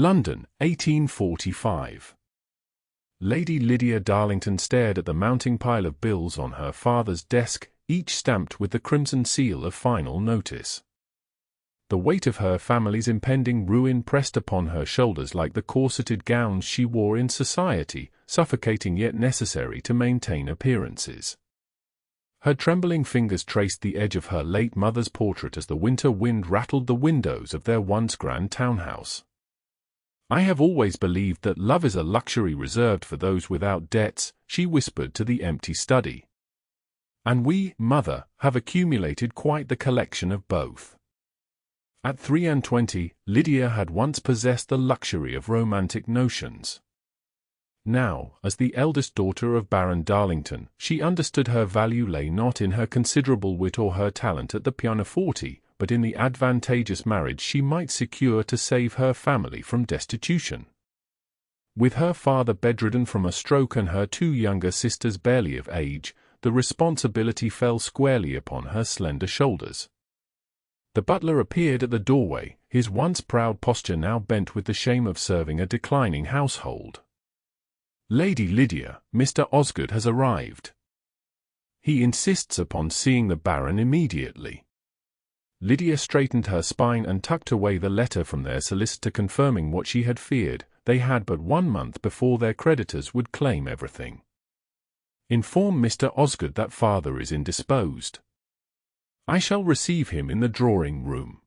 London, 1845. Lady Lydia Darlington stared at the mounting pile of bills on her father's desk, each stamped with the crimson seal of final notice. The weight of her family's impending ruin pressed upon her shoulders like the corseted gowns she wore in society, suffocating yet necessary to maintain appearances. Her trembling fingers traced the edge of her late mother's portrait as the winter wind rattled the windows of their once grand townhouse. "I have always believed that love is a luxury reserved for those without debts," she whispered to the empty study. "And we, mother, have accumulated quite the collection of both." At 23, Lydia had once possessed the luxury of romantic notions. Now, as the eldest daughter of Baron Darlington, she understood her value lay not in her considerable wit or her talent at the pianoforte, but in the advantageous marriage she might secure to save her family from destitution. With her father bedridden from a stroke and her two younger sisters barely of age, the responsibility fell squarely upon her slender shoulders. The butler appeared at the doorway, his once proud posture now bent with the shame of serving a declining household. "Lady Lydia, Mr. Osgood has arrived. He insists upon seeing the Baron immediately." Lydia straightened her spine and tucked away the letter from their solicitor confirming what she had feared: they had but 1 month before their creditors would claim everything. "Inform Mr. Osgood that father is indisposed. I shall receive him in the drawing-room."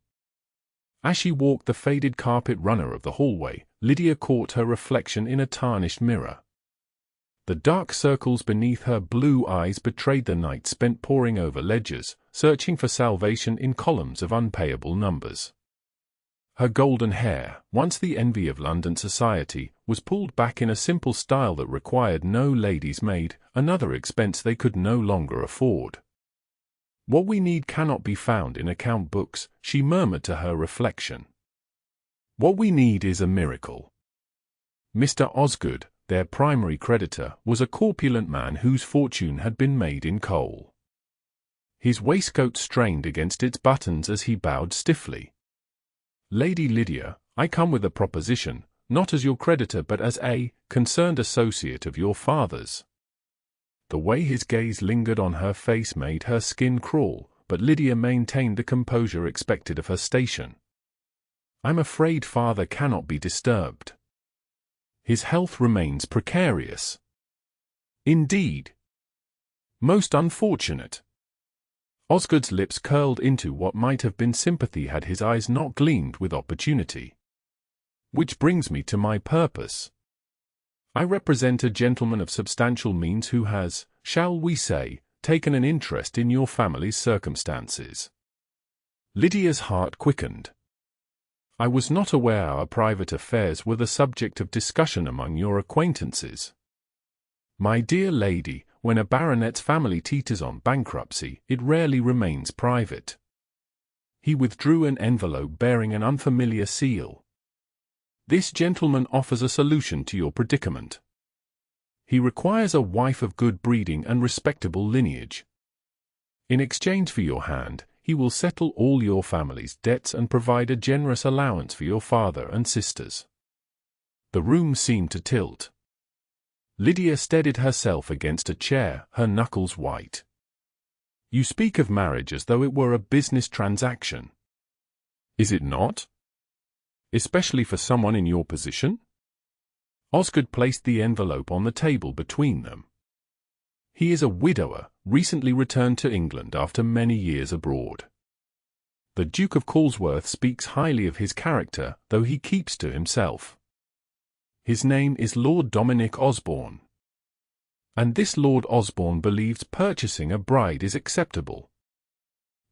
As she walked the faded carpet runner of the hallway, Lydia caught her reflection in a tarnished mirror. The dark circles beneath her blue eyes betrayed the night spent poring over ledgers, searching for salvation in columns of unpayable numbers. Her golden hair, once the envy of London society, was pulled back in a simple style that required no lady's maid, another expense they could no longer afford. "What we need cannot be found in account books," she murmured to her reflection. "What we need is a miracle." Mr. Osgood, their primary creditor, was a corpulent man whose fortune had been made in coal. His waistcoat strained against its buttons as he bowed stiffly. "Lady Lydia, I come with a proposition, not as your creditor but as a concerned associate of your father's." The way his gaze lingered on her face made her skin crawl, but Lydia maintained the composure expected of her station. "I'm afraid father cannot be disturbed. His health remains precarious." "Indeed. Most unfortunate." Osgood's lips curled into what might have been sympathy had his eyes not gleamed with opportunity. "Which brings me to my purpose. I represent a gentleman of substantial means who has, shall we say, taken an interest in your family's circumstances." Lydia's heart quickened. "I was not aware our private affairs were the subject of discussion among your acquaintances." "My dear lady, when a baronet's family teeters on bankruptcy, it rarely remains private." He withdrew an envelope bearing an unfamiliar seal. "This gentleman offers a solution to your predicament. He requires a wife of good breeding and respectable lineage. In exchange for your hand, he will settle all your family's debts and provide a generous allowance for your father and sisters." The room seemed to tilt. Lydia steadied herself against a chair, her knuckles white. "You speak of marriage as though it were a business transaction. Is it not? Especially for someone in your position?" Osgood placed the envelope on the table between them. "He is a widower, recently returned to England after many years abroad. The Duke of Colesworth speaks highly of his character, though he keeps to himself. His name is Lord Dominic Osborne. And this Lord Osborne believes purchasing a bride is acceptable."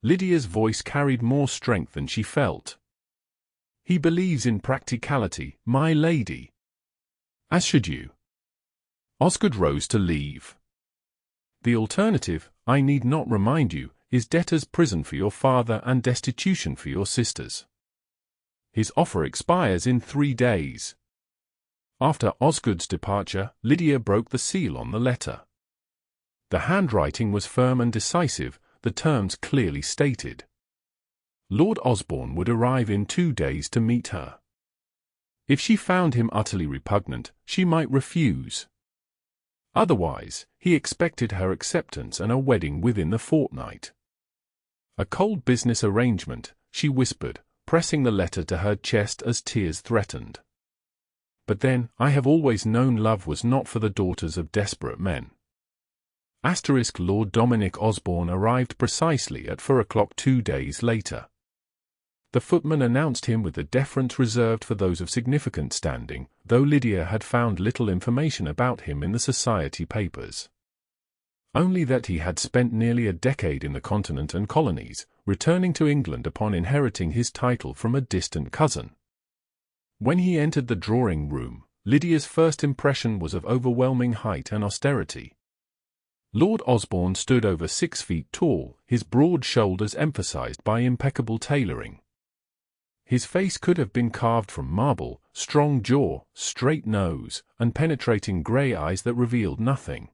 Lydia's voice carried more strength than she felt. "He believes in practicality, my lady. As should you." Osgood rose to leave. "The alternative, I need not remind you, is debtor's prison for your father and destitution for your sisters. His offer expires in 3 days." After Osgood's departure, Lydia broke the seal on the letter. The handwriting was firm and decisive, the terms clearly stated. Lord Osborne would arrive in 2 days to meet her. If she found him utterly repugnant, she might refuse. Otherwise, he expected her acceptance and a wedding within the fortnight. A cold business arrangement, she whispered, pressing the letter to her chest as tears threatened. But then, I have always known love was not for the daughters of desperate men. Lord Dominic Osborne arrived precisely at 4 o'clock 2 days later. The footman announced him with the deference reserved for those of significant standing, though Lydia had found little information about him in the society papers. Only that he had spent nearly a decade in the continent and colonies, returning to England upon inheriting his title from a distant cousin. When he entered the drawing-room, Lydia's first impression was of overwhelming height and austerity. Lord Osborne stood over 6 feet tall, his broad shoulders emphasized by impeccable tailoring. His face could have been carved from marble, strong jaw, straight nose, and penetrating grey eyes that revealed nothing.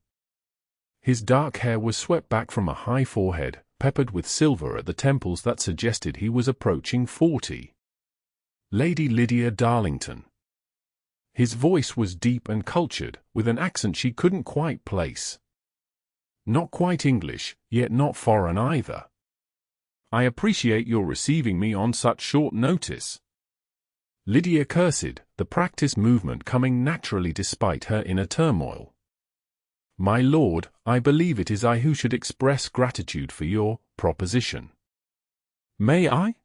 His dark hair was swept back from a high forehead, peppered with silver at the temples that suggested he was approaching 40. Lady Lydia Darlington. His voice was deep and cultured, with an accent she couldn't quite place. Not quite English, yet not foreign either. I appreciate your receiving me on such short notice. Lydia cursed, the practice movement coming naturally despite her inner turmoil. My lord, I believe it is I who should express gratitude for your proposition. May I?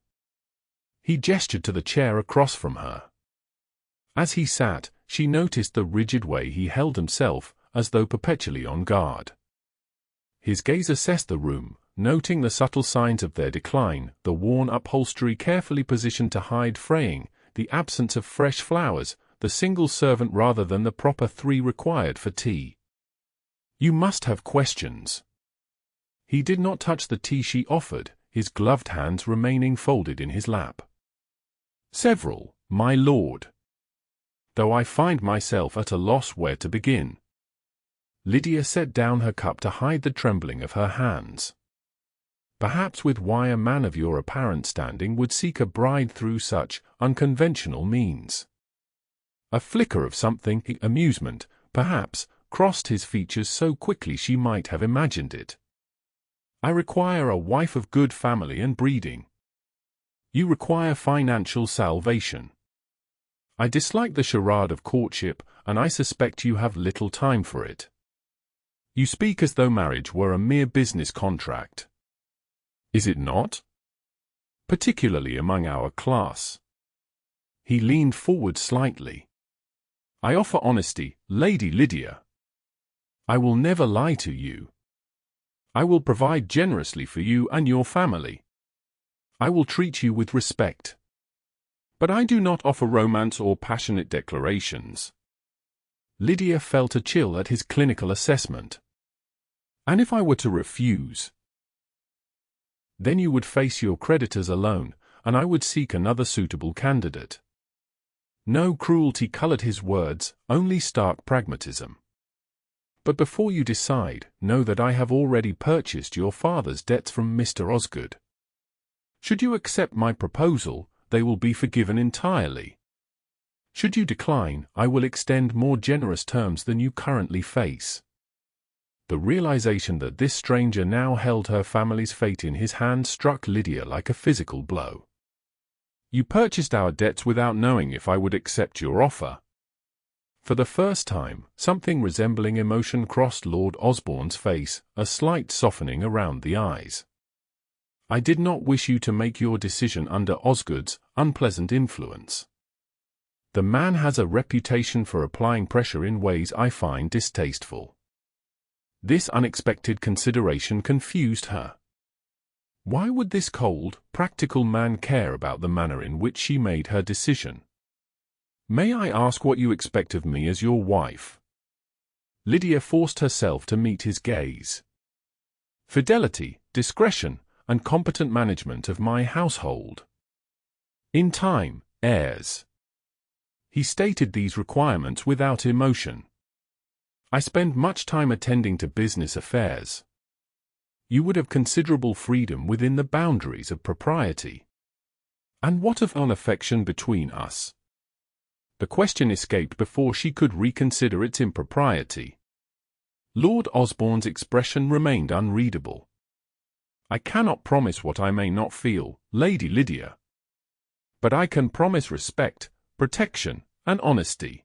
He gestured to the chair across from her. As he sat, she noticed the rigid way he held himself, as though perpetually on guard. His gaze assessed the room, noting the subtle signs of their decline, the worn upholstery carefully positioned to hide fraying, the absence of fresh flowers, the single servant rather than the proper 3 required for tea. You must have questions. He did not touch the tea she offered, his gloved hands remaining folded in his lap. Several, my lord. Though I find myself at a loss where to begin. Lydia set down her cup to hide the trembling of her hands. Perhaps with why a man of your apparent standing would seek a bride through such unconventional means. A flicker of something, amusement, perhaps, crossed his features so quickly she might have imagined it. I require a wife of good family and breeding. You require financial salvation. I dislike the charade of courtship, and I suspect you have little time for it. You speak as though marriage were a mere business contract. Is it not? Particularly among our class. He leaned forward slightly. I offer honesty, Lady Lydia. I will never lie to you. I will provide generously for you and your family. I will treat you with respect. But I do not offer romance or passionate declarations. Lydia felt a chill at his clinical assessment. And if I were to refuse? Then you would face your creditors alone, and I would seek another suitable candidate. No cruelty colored his words, only stark pragmatism. But before you decide, know that I have already purchased your father's debts from Mr. Osgood. Should you accept my proposal, they will be forgiven entirely. Should you decline, I will extend more generous terms than you currently face. The realization that this stranger now held her family's fate in his hand struck Lydia like a physical blow. You purchased our debts without knowing if I would accept your offer. For the first time, something resembling emotion crossed Lord Osborne's face, a slight softening around the eyes. I did not wish you to make your decision under Osgood's unpleasant influence. The man has a reputation for applying pressure in ways I find distasteful. This unexpected consideration confused her. Why would this cold, practical man care about the manner in which she made her decision? May I ask what you expect of me as your wife? Lydia forced herself to meet his gaze. Fidelity, discretion, and competent management of my household. In time, heirs. He stated these requirements without emotion. I spend much time attending to business affairs. You would have considerable freedom within the boundaries of propriety. And what of an affection between us? The question escaped before she could reconsider its impropriety. Lord Osborne's expression remained unreadable. "I cannot promise what I may not feel, Lady Lydia. But I can promise respect, protection, and honesty.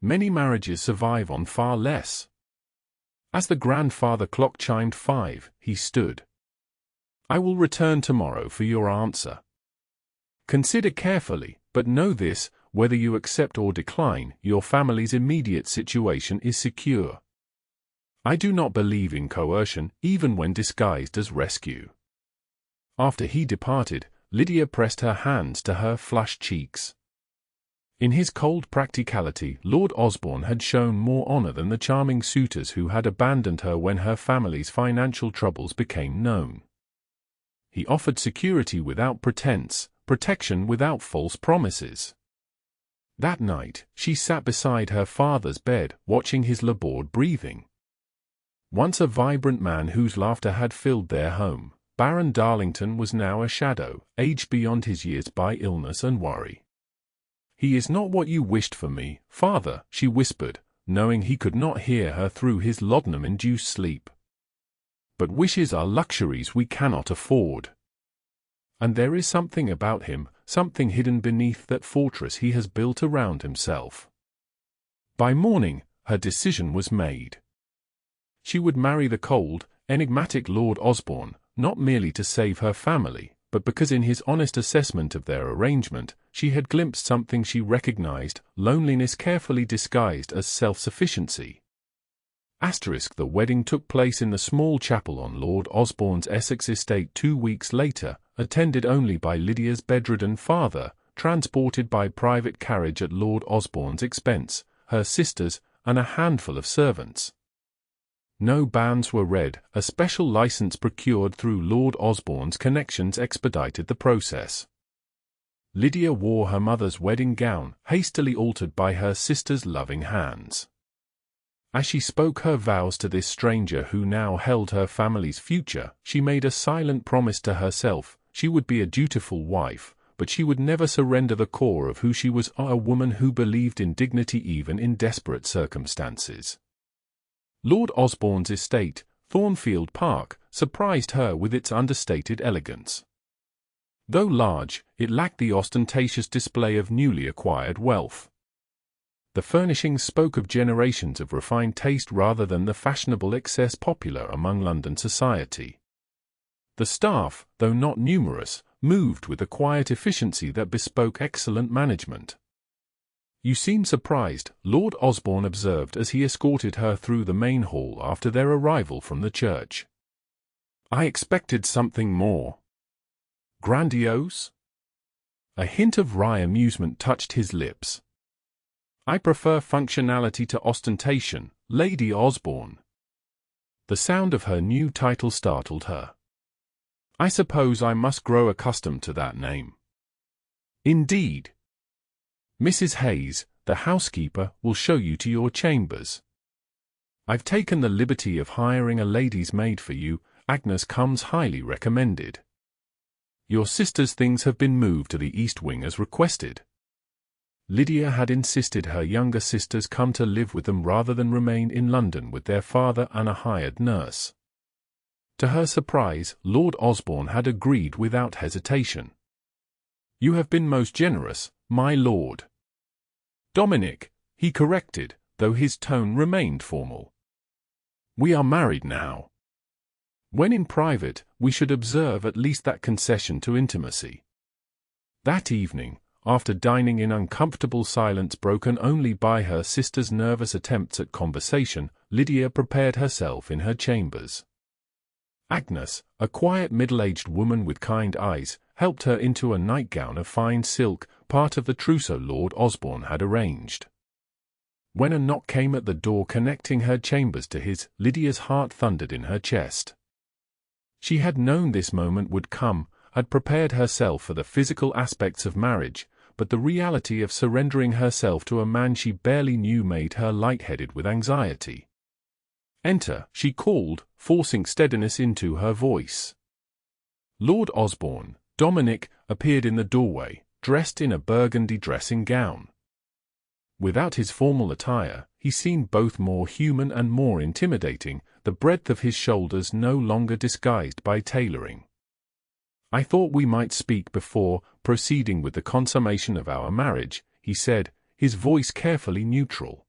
Many marriages survive on far less." As the grandfather clock chimed 5, he stood. "I will return tomorrow for your answer. Consider carefully, but know this, whether you accept or decline, your family's immediate situation is secure. I do not believe in coercion, even when disguised as rescue." After he departed, Lydia pressed her hands to her flushed cheeks. In his cold practicality, Lord Osborne had shown more honor than the charming suitors who had abandoned her when her family's financial troubles became known. He offered security without pretense, protection without false promises. That night, she sat beside her father's bed, watching his labored breathing. Once a vibrant man whose laughter had filled their home, Baron Darlington was now a shadow, aged beyond his years by illness and worry. "He is not what you wished for me, father," she whispered, knowing he could not hear her through his laudanum-induced sleep. "But wishes are luxuries we cannot afford. And there is something about him, something hidden beneath that fortress he has built around himself." By morning, her decision was made. She would marry the cold, enigmatic Lord Osborne, not merely to save her family, but because in his honest assessment of their arrangement, she had glimpsed something she recognized: loneliness carefully disguised as self-sufficiency. The wedding took place in the small chapel on Lord Osborne's Essex estate 2 weeks later, attended only by Lydia's bedridden father, transported by private carriage at Lord Osborne's expense, her sisters, and a handful of servants. No banns were read. A special license procured through Lord Osborne's connections expedited the process. Lydia wore her mother's wedding gown, hastily altered by her sister's loving hands. As she spoke her vows to this stranger who now held her family's future, she made a silent promise to herself: she would be a dutiful wife, but she would never surrender the core of who she was, a woman who believed in dignity even in desperate circumstances. Lord Osborne's estate, Thornfield Park, surprised her with its understated elegance. Though large, it lacked the ostentatious display of newly acquired wealth. The furnishings spoke of generations of refined taste rather than the fashionable excess popular among London society. The staff, though not numerous, moved with a quiet efficiency that bespoke excellent management. "You seem surprised," Lord Osborne observed as he escorted her through the main hall after their arrival from the church. "I expected something more." "Grandiose?" A hint of wry amusement touched his lips. "I prefer functionality to ostentation, Lady Osborne." The sound of her new title startled her. "I suppose I must grow accustomed to that name." "Indeed. Mrs. Hayes, the housekeeper, will show you to your chambers. I've taken the liberty of hiring a lady's maid for you. Agnes comes highly recommended. Your sister's things have been moved to the East Wing as requested." Lydia had insisted her younger sisters come to live with them rather than remain in London with their father and a hired nurse. To her surprise, Lord Osborne had agreed without hesitation. "You have been most generous, my lord." "Dominic," he corrected, though his tone remained formal. "We are married now. When in private, we should observe at least that concession to intimacy." That evening, after dining in uncomfortable silence broken only by her sister's nervous attempts at conversation, Lydia prepared herself in her chambers. Agnes, a quiet middle-aged woman with kind eyes, helped her into a nightgown of fine silk, part of the trousseau Lord Osborne had arranged. When a knock came at the door connecting her chambers to his, Lydia's heart thundered in her chest. She had known this moment would come, had prepared herself for the physical aspects of marriage, but the reality of surrendering herself to a man she barely knew made her lightheaded with anxiety. "Enter," she called, forcing steadiness into her voice. Lord Osborne, Dominic, appeared in the doorway, dressed in a burgundy dressing gown. Without his formal attire, he seemed both more human and more intimidating, the breadth of his shoulders no longer disguised by tailoring. "I thought we might speak before proceeding with the consummation of our marriage," he said, his voice carefully neutral.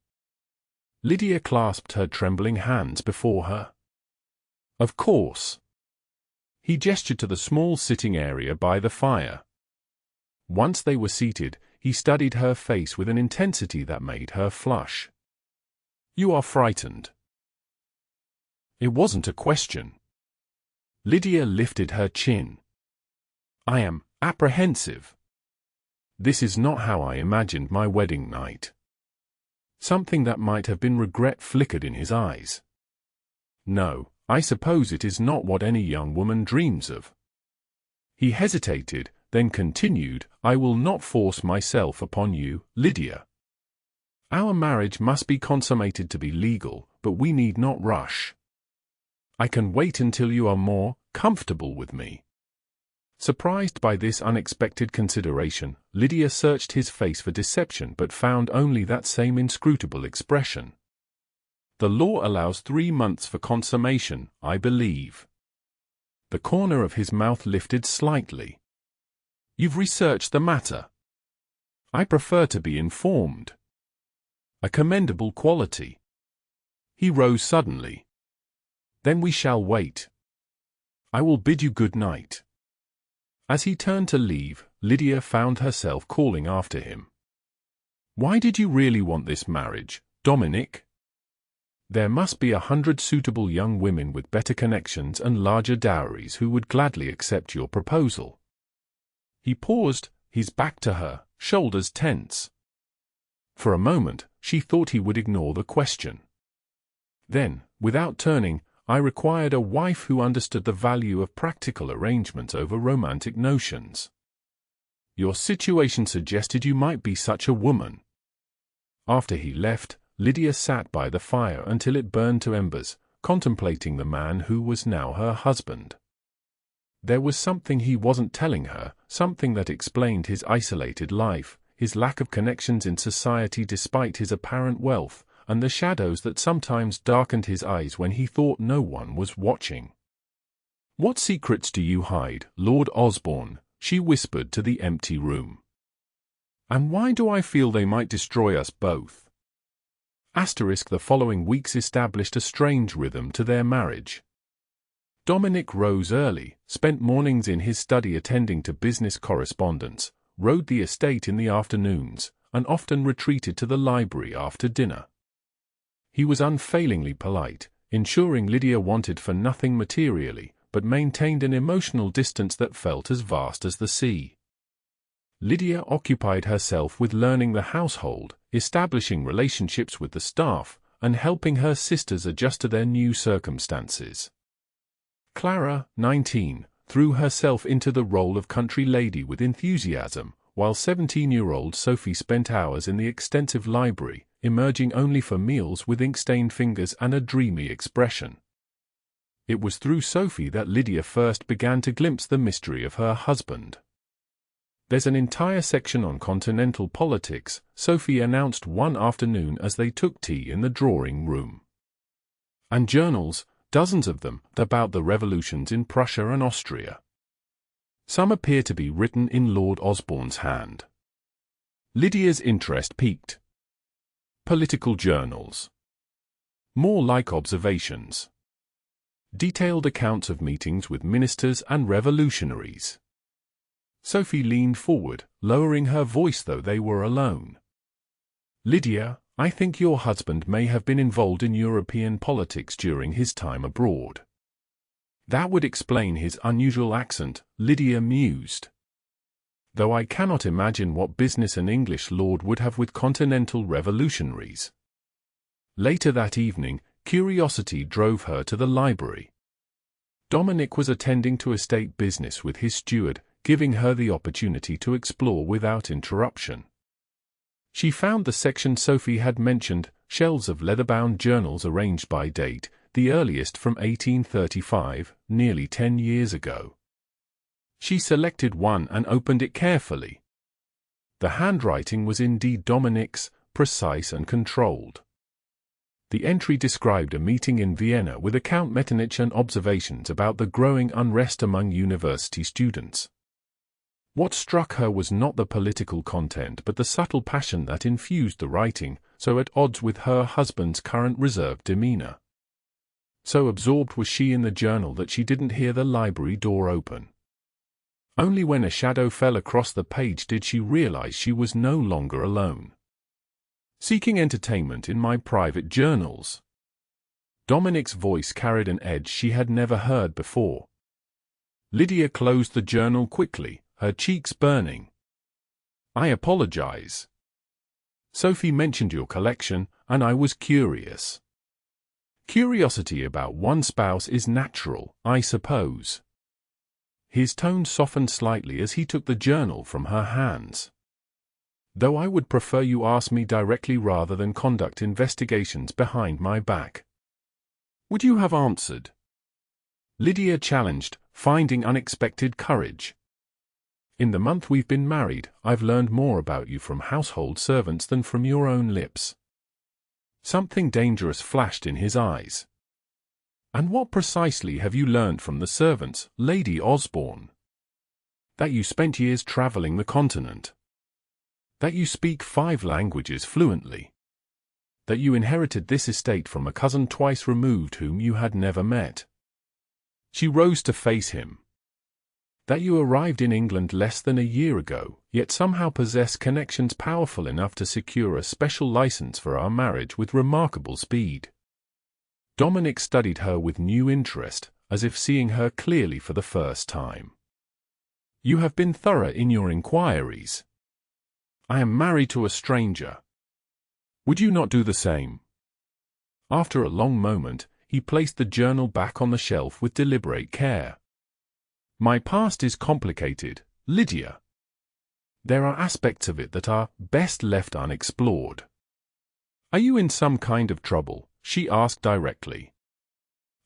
Lydia clasped her trembling hands before her. "Of course." He gestured to the small sitting area by the fire. Once they were seated, he studied her face with an intensity that made her flush. "You are frightened." It wasn't a question. Lydia lifted her chin. "I am apprehensive. This is not how I imagined my wedding night." Something that might have been regret flickered in his eyes. "No, I suppose it is not what any young woman dreams of." He hesitated, then continued, "I will not force myself upon you, Lydia. Our marriage must be consummated to be legal, but we need not rush. I can wait until you are more comfortable with me." Surprised by this unexpected consideration, Lydia searched his face for deception but found only that same inscrutable expression. "The law allows 3 months for consummation, I believe." The corner of his mouth lifted slightly. "You've researched the matter." "I prefer to be informed." A commendable quality. He rose suddenly. "Then we shall wait. I will bid you good night." As he turned to leave, Lydia found herself calling after him. "Why did you really want this marriage, Dominic? There must be 100 suitable young women with better connections and larger dowries who would gladly accept your proposal." He paused, his back to her, shoulders tense. For a moment, she thought he would ignore the question. Then, without turning, "I required a wife who understood the value of practical arrangements over romantic notions. Your situation suggested you might be such a woman." After he left, Lydia sat by the fire until it burned to embers, contemplating the man who was now her husband. There was something he wasn't telling her, something that explained his isolated life, his lack of connections in society despite his apparent wealth, and the shadows that sometimes darkened his eyes when he thought no one was watching. "What secrets do you hide, Lord Osborne?" she whispered to the empty room. "And why do I feel they might destroy us both?" The following weeks established a strange rhythm to their marriage. Dominic rose early, spent mornings in his study attending to business correspondence, rode the estate in the afternoons, and often retreated to the library after dinner. He was unfailingly polite, ensuring Lydia wanted for nothing materially, but maintained an emotional distance that felt as vast as the sea. Lydia occupied herself with learning the household, establishing relationships with the staff, and helping her sisters adjust to their new circumstances. Clara, 19, threw herself into the role of country lady with enthusiasm, while 17-year-old Sophie spent hours in the extensive library, emerging only for meals with ink-stained fingers and a dreamy expression. It was through Sophie that Lydia first began to glimpse the mystery of her husband. "There's an entire section on continental politics," Sophie announced one afternoon as they took tea in the drawing room. "And journals, dozens of them, about the revolutions in Prussia and Austria. Some appear to be written in Lord Osborne's hand." Lydia's interest peaked. "Political journals. More like observations. Detailed accounts of meetings with ministers and revolutionaries." Sophie leaned forward, lowering her voice though they were alone. "Lydia, I think your husband may have been involved in European politics during his time abroad." "That would explain his unusual accent," Lydia mused. "Though I cannot imagine what business an English lord would have with continental revolutionaries." Later that evening, curiosity drove her to the library. Dominic was attending to estate business with his steward, giving her the opportunity to explore without interruption. She found the section Sophie had mentioned, shelves of leather-bound journals arranged by date, the earliest from 1835, nearly 10 years ago. She selected one and opened it carefully. The handwriting was indeed Dominic's, precise and controlled. The entry described a meeting in Vienna with account Metternich and observations about the growing unrest among university students. What struck her was not the political content but the subtle passion that infused the writing, so at odds with her husband's current reserved demeanor. So absorbed was she in the journal that she didn't hear the library door open. Only when a shadow fell across the page did she realize she was no longer alone. Seeking entertainment in my private journals. Dominic's voice carried an edge she had never heard before. Lydia closed the journal quickly, her cheeks burning. I apologize. Sophie mentioned your collection, and I was curious. Curiosity about one spouse is natural, I suppose. His tone softened slightly as he took the journal from her hands. Though I would prefer you ask me directly rather than conduct investigations behind my back. Would you have answered? Lydia challenged, finding unexpected courage. In the month we've been married, I've learned more about you from household servants than from your own lips. Something dangerous flashed in his eyes. And what precisely have you learned from the servants, Lady Osborne? That you spent years travelling the continent. That you speak 5 languages fluently. That you inherited this estate from a cousin twice removed whom you had never met. She rose to face him. That you arrived in England less than a year ago, yet somehow possess connections powerful enough to secure a special license for our marriage with remarkable speed. Dominic studied her with new interest, as if seeing her clearly for the first time. You have been thorough in your inquiries. I am married to a stranger. Would you not do the same? After a long moment, he placed the journal back on the shelf with deliberate care. My past is complicated, Lydia. There are aspects of it that are best left unexplored. Are you in some kind of trouble? She asked directly.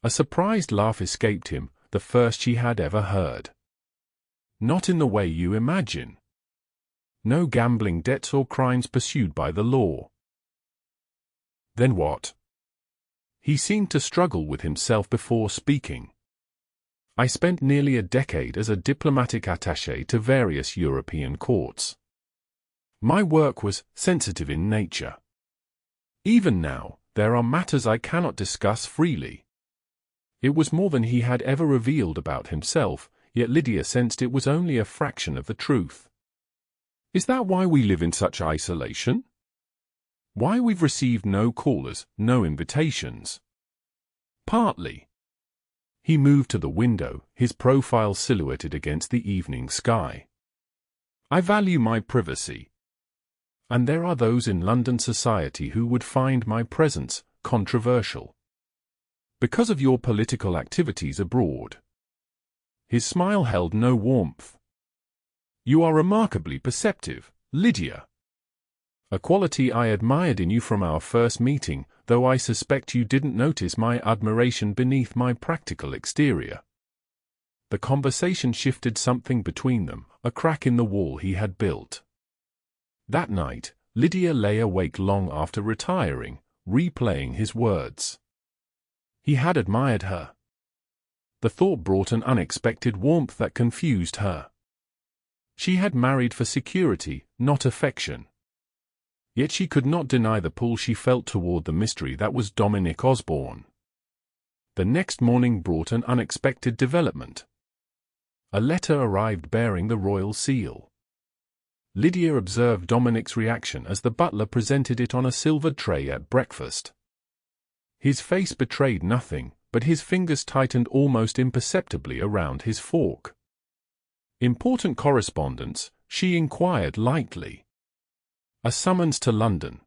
A surprised laugh escaped him, the first she had ever heard. Not in the way you imagine. No gambling debts or crimes pursued by the law. Then what? He seemed to struggle with himself before speaking. I spent nearly a decade as a diplomatic attaché to various European courts. My work was sensitive in nature. Even now, there are matters I cannot discuss freely. It was more than he had ever revealed about himself, yet Lydia sensed it was only a fraction of the truth. Is that why we live in such isolation? Why we've received no callers, no invitations? Partly. He moved to the window, his profile silhouetted against the evening sky. I value my privacy. And there are those in London society who would find my presence controversial. Because of your political activities abroad. His smile held no warmth. You are remarkably perceptive, Lydia. A quality I admired in you from our first meeting, though I suspect you didn't notice my admiration beneath my practical exterior. The conversation shifted something between them, a crack in the wall he had built. That night, Lydia lay awake long after retiring, replaying his words. He had admired her. The thought brought an unexpected warmth that confused her. She had married for security, not affection. Yet she could not deny the pull she felt toward the mystery that was Dominic Osborne. The next morning brought an unexpected development. A letter arrived bearing the royal seal. Lydia observed Dominic's reaction as the butler presented it on a silver tray at breakfast. His face betrayed nothing, but his fingers tightened almost imperceptibly around his fork. Important correspondence, she inquired lightly. A summons to London.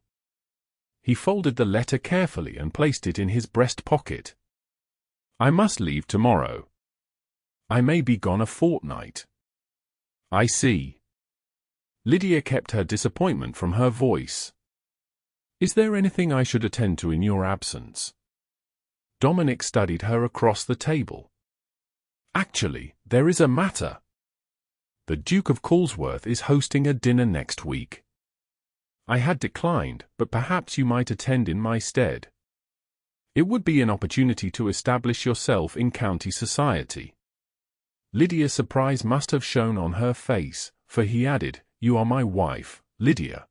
He folded the letter carefully and placed it in his breast pocket. I must leave tomorrow. I may be gone a fortnight. I see. Lydia kept her disappointment from her voice. Is there anything I should attend to in your absence? Dominic studied her across the table. Actually, there is a matter. The Duke of Colesworth is hosting a dinner next week. I had declined, but perhaps you might attend in my stead. It would be an opportunity to establish yourself in county society. Lydia's surprise must have shown on her face, for he added, "You are my wife, Lydia.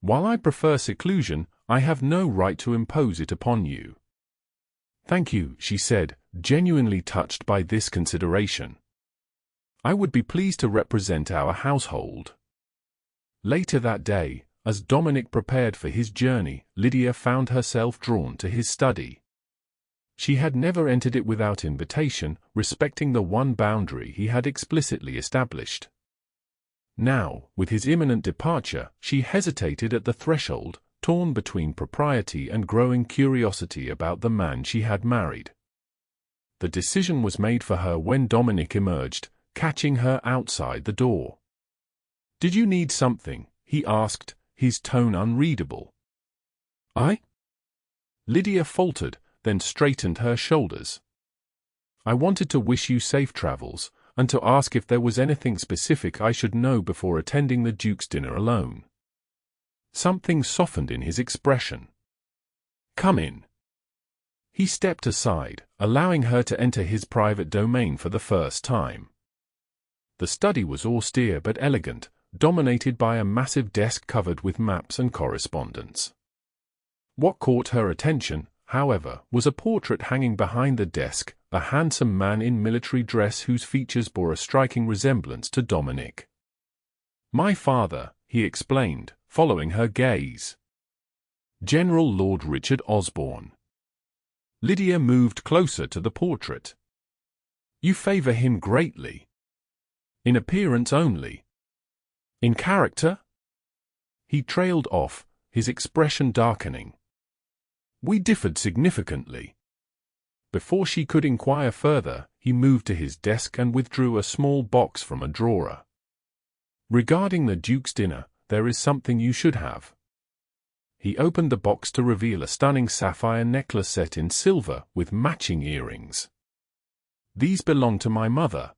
While I prefer seclusion, I have no right to impose it upon you." "Thank you," she said, genuinely touched by this consideration. "I would be pleased to represent our household." Later that day, as Dominic prepared for his journey, Lydia found herself drawn to his study. She had never entered it without invitation, respecting the one boundary he had explicitly established. Now, with his imminent departure, she hesitated at the threshold, torn between propriety and growing curiosity about the man she had married. The decision was made for her when Dominic emerged, catching her outside the door. "Did you need something?" he asked, his tone unreadable. "I?" Lydia faltered, then straightened her shoulders. "I wanted to wish you safe travels, and to ask if there was anything specific I should know before attending the Duke's dinner alone." Something softened in his expression. "Come in." He stepped aside, allowing her to enter his private domain for the first time. The study was austere but elegant, dominated by a massive desk covered with maps and correspondence. What caught her attention, however, was a portrait hanging behind the desk, a handsome man in military dress whose features bore a striking resemblance to Dominic. "My father," he explained, following her gaze. "General Lord Richard Osborne." Lydia moved closer to the portrait. "You favor him greatly." "In appearance only." "In character?" He trailed off, his expression darkening. "We differed significantly." Before she could inquire further, he moved to his desk and withdrew a small box from a drawer. "Regarding the Duke's dinner, there is something you should have." He opened the box to reveal a stunning sapphire necklace set in silver with matching earrings. "These belong to my mother.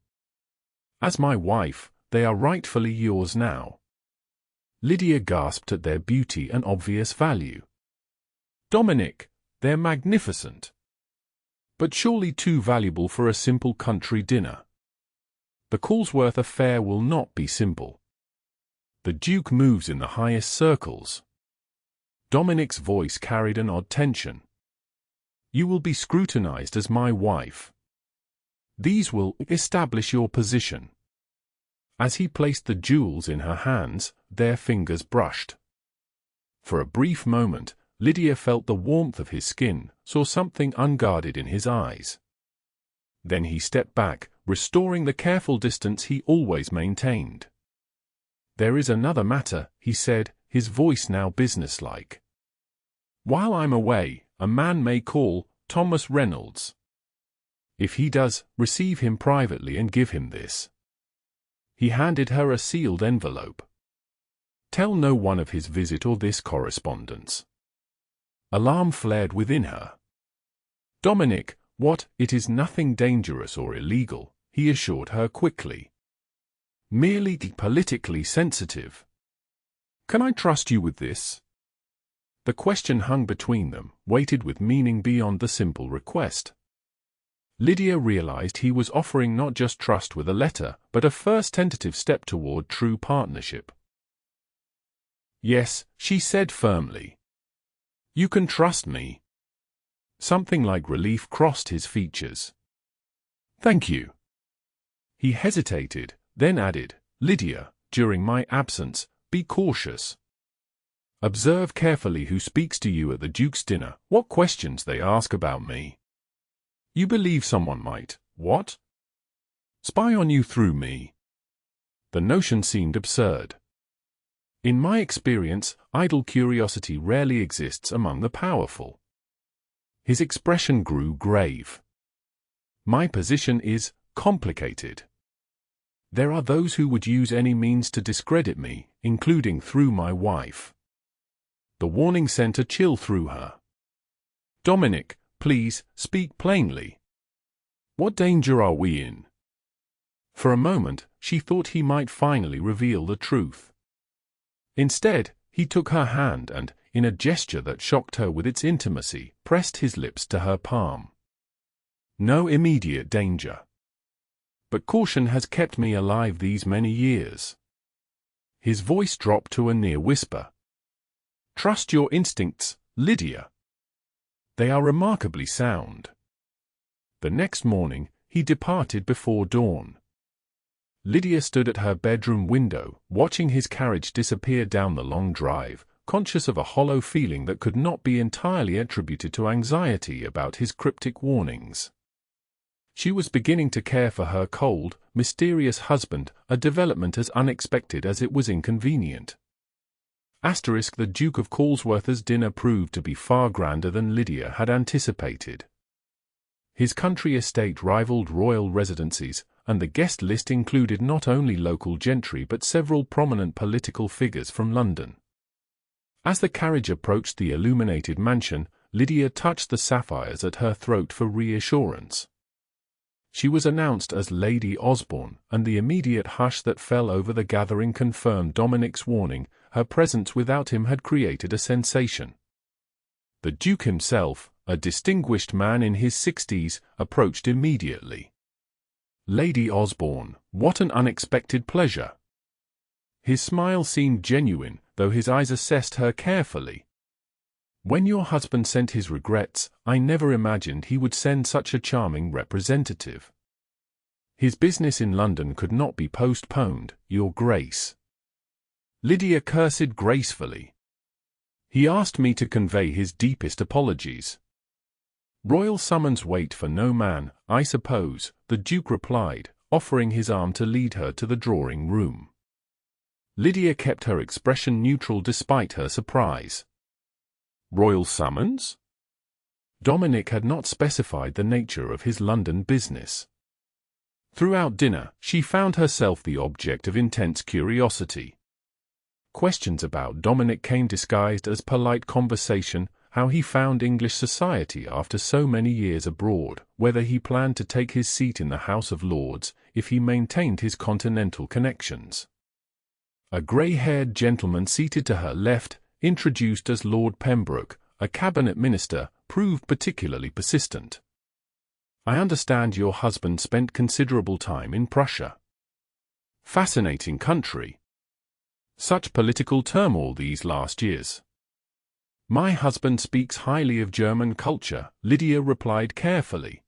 As my wife, they are rightfully yours now." Lydia gasped at their beauty and obvious value. "Dominic, they're magnificent. But surely too valuable for a simple country dinner. The Callsworth affair will not be simple. The Duke moves in the highest circles." Dominic's voice carried an odd tension. "You will be scrutinized as my wife. These will establish your position." As he placed the jewels in her hands, their fingers brushed. For a brief moment, Lydia felt the warmth of his skin, saw something unguarded in his eyes. Then he stepped back, restoring the careful distance he always maintained. "There is another matter," he said, his voice now businesslike. "While I'm away, a man may call, Thomas Reynolds. If he does, receive him privately and give him this." He handed her a sealed envelope. "Tell no one of his visit or this correspondence." Alarm flared within her. "Dominic, what? It is nothing dangerous or illegal," he assured her quickly. "Merely politically sensitive. Can I trust you with this?" The question hung between them, weighted with meaning beyond the simple request. Lydia realized he was offering not just trust with a letter, but a first tentative step toward true partnership. "Yes," she said firmly. "You can trust me." Something like relief crossed his features. "Thank you." He hesitated, then added, "Lydia, during my absence, be cautious. Observe carefully who speaks to you at the Duke's dinner, what questions they ask about me. You believe someone might, what? Spy on you through me." The notion seemed absurd. "In my experience, idle curiosity rarely exists among the powerful." His expression grew grave. "My position is complicated. There are those who would use any means to discredit me, including through my wife." The warning sent a chill through her. "Dominic, please, speak plainly. What danger are we in?" For a moment, she thought he might finally reveal the truth. Instead, He took her hand and, in a gesture that shocked her with its intimacy, pressed his lips to her palm. "No immediate danger. But caution has kept me alive these many years." His voice dropped to a near whisper. "Trust your instincts, Lydia. They are remarkably sound." The next morning, he departed before dawn. Lydia stood at her bedroom window, watching his carriage disappear down the long drive, conscious of a hollow feeling that could not be entirely attributed to anxiety about his cryptic warnings. She was beginning to care for her cold, mysterious husband, a development as unexpected as it was inconvenient. The Duke of Colesworth's dinner proved to be far grander than Lydia had anticipated. His country estate rivaled royal residencies, and the guest list included not only local gentry but several prominent political figures from London. As the carriage approached the illuminated mansion, Lydia touched the sapphires at her throat for reassurance. She was announced as Lady Osborne, and the immediate hush that fell over the gathering confirmed Dominic's warning. Her presence without him had created a sensation. The Duke himself, a distinguished man in his 60s, approached immediately. "Lady Osborne, what an unexpected pleasure." His smile seemed genuine, though his eyes assessed her carefully. "When your husband sent his regrets, I never imagined he would send such a charming representative. His business in London could not be postponed, Your Grace." Lydia cursed gracefully. "He asked me to convey his deepest apologies." "Royal summons wait for no man, I suppose," the Duke replied, offering his arm to lead her to the drawing-room. Lydia kept her expression neutral despite her surprise. "Royal summons?" Dominic had not specified the nature of his London business. Throughout dinner, she found herself the object of intense curiosity. Questions about Dominic came disguised as polite conversation: how he found English society after so many years abroad, whether he planned to take his seat in the House of Lords, if he maintained his continental connections. A grey-haired gentleman seated to her left, introduced as Lord Pembroke, a cabinet minister, proved particularly persistent. "I understand your husband spent considerable time in Prussia." "Fascinating country. Such political turmoil these last years." "My husband speaks highly of German culture," Lydia replied carefully.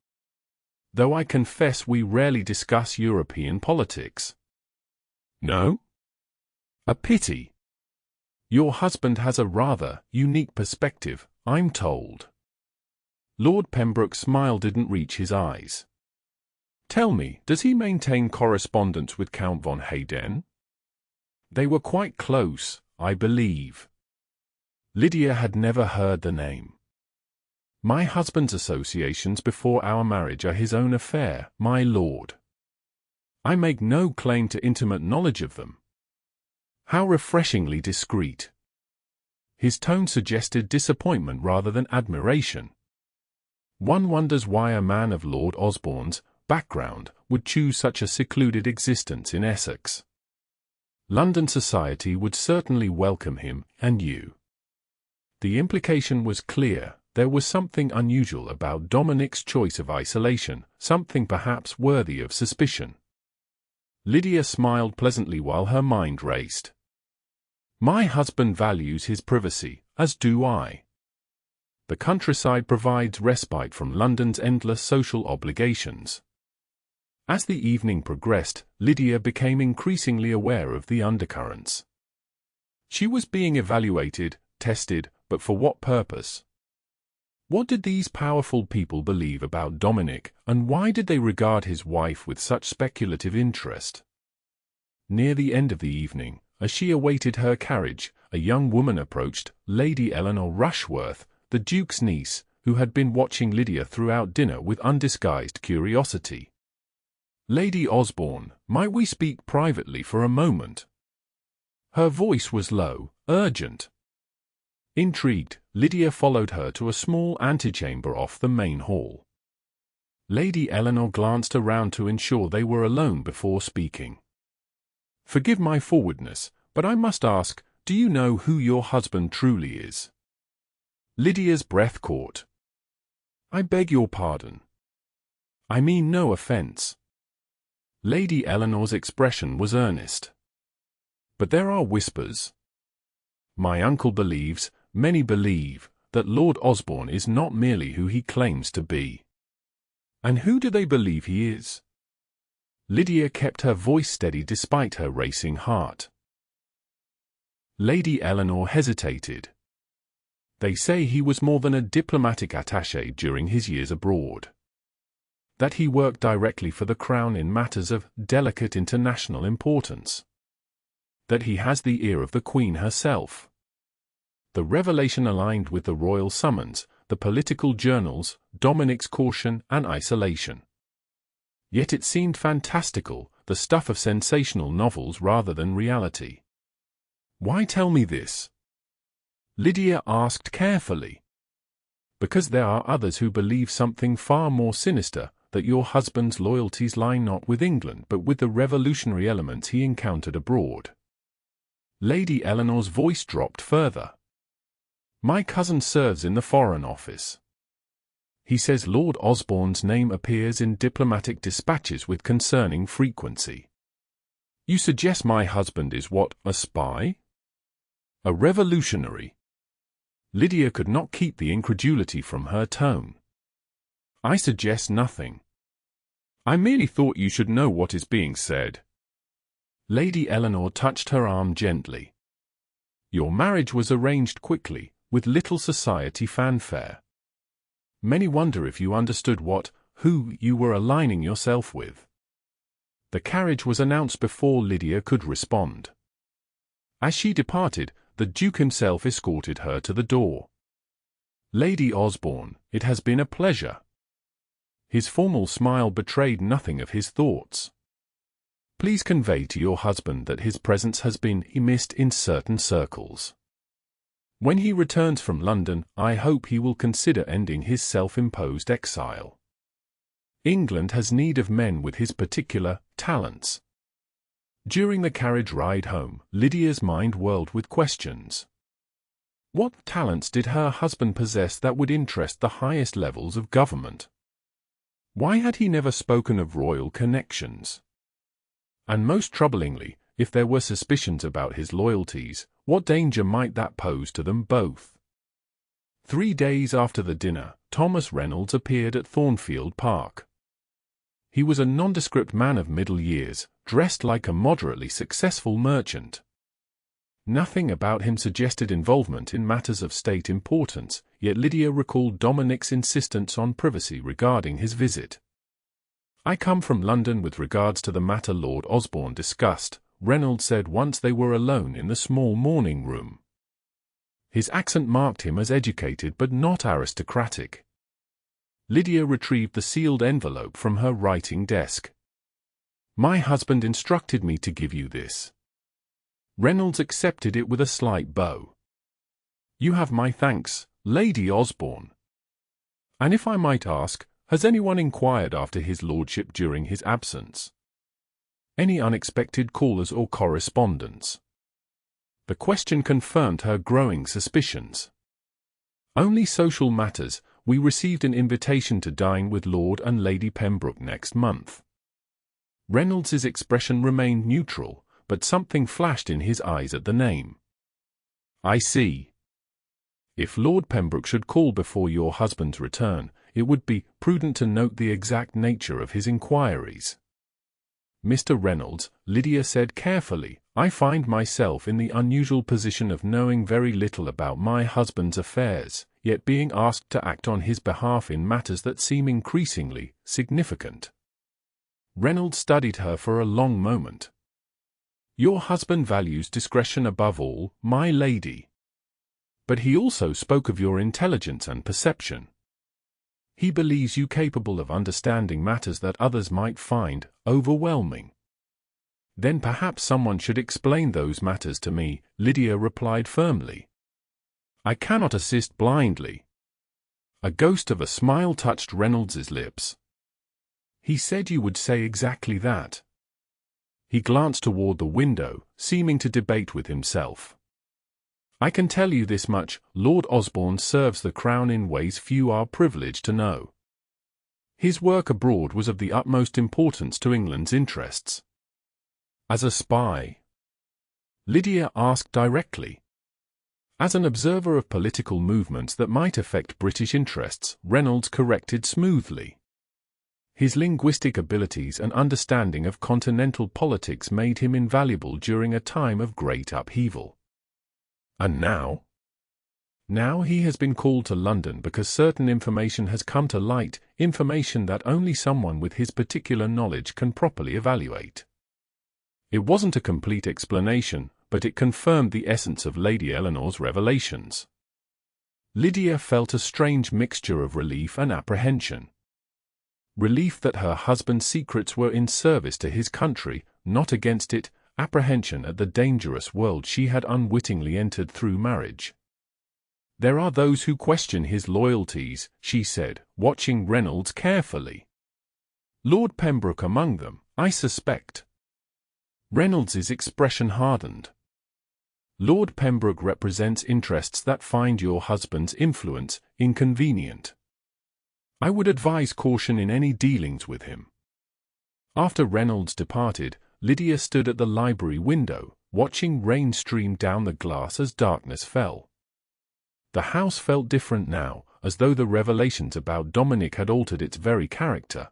"Though I confess we rarely discuss European politics." "No? A pity. Your husband has a rather unique perspective, I'm told." Lord Pembroke's smile didn't reach his eyes. "Tell me, does he maintain correspondence with Count von Hayden?" "They were quite close, I believe." Lydia had never heard the name. "My husband's associations before our marriage are his own affair, my lord. I make no claim to intimate knowledge of them." How refreshingly discreet. His tone suggested disappointment rather than admiration. One wonders why a man of Lord Osborne's background would choose such a secluded existence in Essex. London society would certainly welcome him, and you. The implication was clear: there was something unusual about Dominic's choice of isolation, something perhaps worthy of suspicion. Lydia smiled pleasantly while her mind raced. "My husband values his privacy, as do I. The countryside provides respite from London's endless social obligations." As the evening progressed, Lydia became increasingly aware of the undercurrents. She was being evaluated, tested, but for what purpose? What did these powerful people believe about Dominic, and why did they regard his wife with such speculative interest? Near the end of the evening, as she awaited her carriage, a young woman approached, Lady Eleanor Rushworth, the Duke's niece, who had been watching Lydia throughout dinner with undisguised curiosity. "Lady Osborne, might we speak privately for a moment?" Her voice was low, urgent. Intrigued, Lydia followed her to a small antechamber off the main hall. Lady Eleanor glanced around to ensure they were alone before speaking. "Forgive my forwardness, but I must ask, Do you know who your husband truly is? Lydia's breath caught. I beg your pardon. I mean no offense. Lady Eleanor's expression was earnest. But there are whispers. My uncle believes, many believe, that Lord Osborne is not merely who he claims to be. And who do they believe he is? Lydia kept her voice steady despite her racing heart. Lady Eleanor hesitated. They say he was more than a diplomatic attaché during his years abroad. That he worked directly for the Crown in matters of delicate international importance. That he has the ear of the Queen herself. The revelation aligned with the royal summons, the political journals, Dominic's caution and isolation. Yet it seemed fantastical, the stuff of sensational novels rather than reality. Why tell me this? Lydia asked carefully. Because there are others who believe something far more sinister, that your husband's loyalties lie not with England but with the revolutionary elements he encountered abroad. Lady Eleanor's voice dropped further. My cousin serves in the Foreign Office. He says Lord Osborne's name appears in diplomatic dispatches with concerning frequency. You suggest my husband is what, a spy? A revolutionary? Lydia could not keep the incredulity from her tone. I suggest nothing. I merely thought you should know what is being said. Lady Eleanor touched her arm gently. Your marriage was arranged quickly, with little society fanfare. Many wonder if you understood who you were aligning yourself with. The carriage was announced before Lydia could respond. As she departed, the Duke himself escorted her to the door. Lady Osborne, it has been a pleasure. His formal smile betrayed nothing of his thoughts. Please convey to your husband that his presence has been missed in certain circles. When he returns from London, I hope he will consider ending his self-imposed exile. England has need of men with his particular talents. During the carriage ride home, Lydia's mind whirled with questions. What talents did her husband possess that would interest the highest levels of government? Why had he never spoken of royal connections? And most troublingly, if there were suspicions about his loyalties, what danger might that pose to them both? 3 days after the dinner, Thomas Reynolds appeared at Thornfield Park. He was a nondescript man of middle years, dressed like a moderately successful merchant. Nothing about him suggested involvement in matters of state importance, yet Lydia recalled Dominic's insistence on privacy regarding his visit. I come from London with regards to the matter Lord Osborne discussed, Reynolds said once they were alone in the small morning room. His accent marked him as educated but not aristocratic. Lydia retrieved the sealed envelope from her writing desk. My husband instructed me to give you this. Reynolds accepted it with a slight bow. You have my thanks, Lady Osborne. And if I might ask, has anyone inquired after his lordship during his absence? Any unexpected callers or correspondence? The question confirmed her growing suspicions. Only social matters. We received an invitation to dine with Lord and Lady Pembroke next month. Reynolds's expression remained neutral, but something flashed in his eyes at the name. I see. If Lord Pembroke should call before your husband's return, it would be prudent to note the exact nature of his inquiries. Mr. Reynolds, Lydia said carefully, I find myself in the unusual position of knowing very little about my husband's affairs, yet being asked to act on his behalf in matters that seem increasingly significant. Reynolds studied her for a long moment. Your husband values discretion above all, my lady. But he also spoke of your intelligence and perception. He believes you capable of understanding matters that others might find overwhelming. Then perhaps someone should explain those matters to me, Lydia replied firmly. I cannot assist blindly. A ghost of a smile touched Reynolds's lips. He said you would say exactly that. He glanced toward the window, seeming to debate with himself. I can tell you this much, Lord Osborne serves the Crown in ways few are privileged to know. His work abroad was of the utmost importance to England's interests. As a spy? Lydia asked directly. As an observer of political movements that might affect British interests, Reynolds corrected smoothly. His linguistic abilities and understanding of continental politics made him invaluable during a time of great upheaval. And now? Now he has been called to London because certain information has come to light, information that only someone with his particular knowledge can properly evaluate. It wasn't a complete explanation, but it confirmed the essence of Lady Eleanor's revelations. Lydia felt a strange mixture of relief and apprehension. Relief that her husband's secrets were in service to his country, not against it, apprehension at the dangerous world she had unwittingly entered through marriage. There are those who question his loyalties, she said, watching Reynolds carefully. Lord Pembroke among them, I suspect. Reynolds's expression hardened. Lord Pembroke represents interests that find your husband's influence inconvenient. I would advise caution in any dealings with him. After Reynolds departed, Lydia stood at the library window, watching rain stream down the glass as darkness fell. The house felt different now, as though the revelations about Dominic had altered its very character.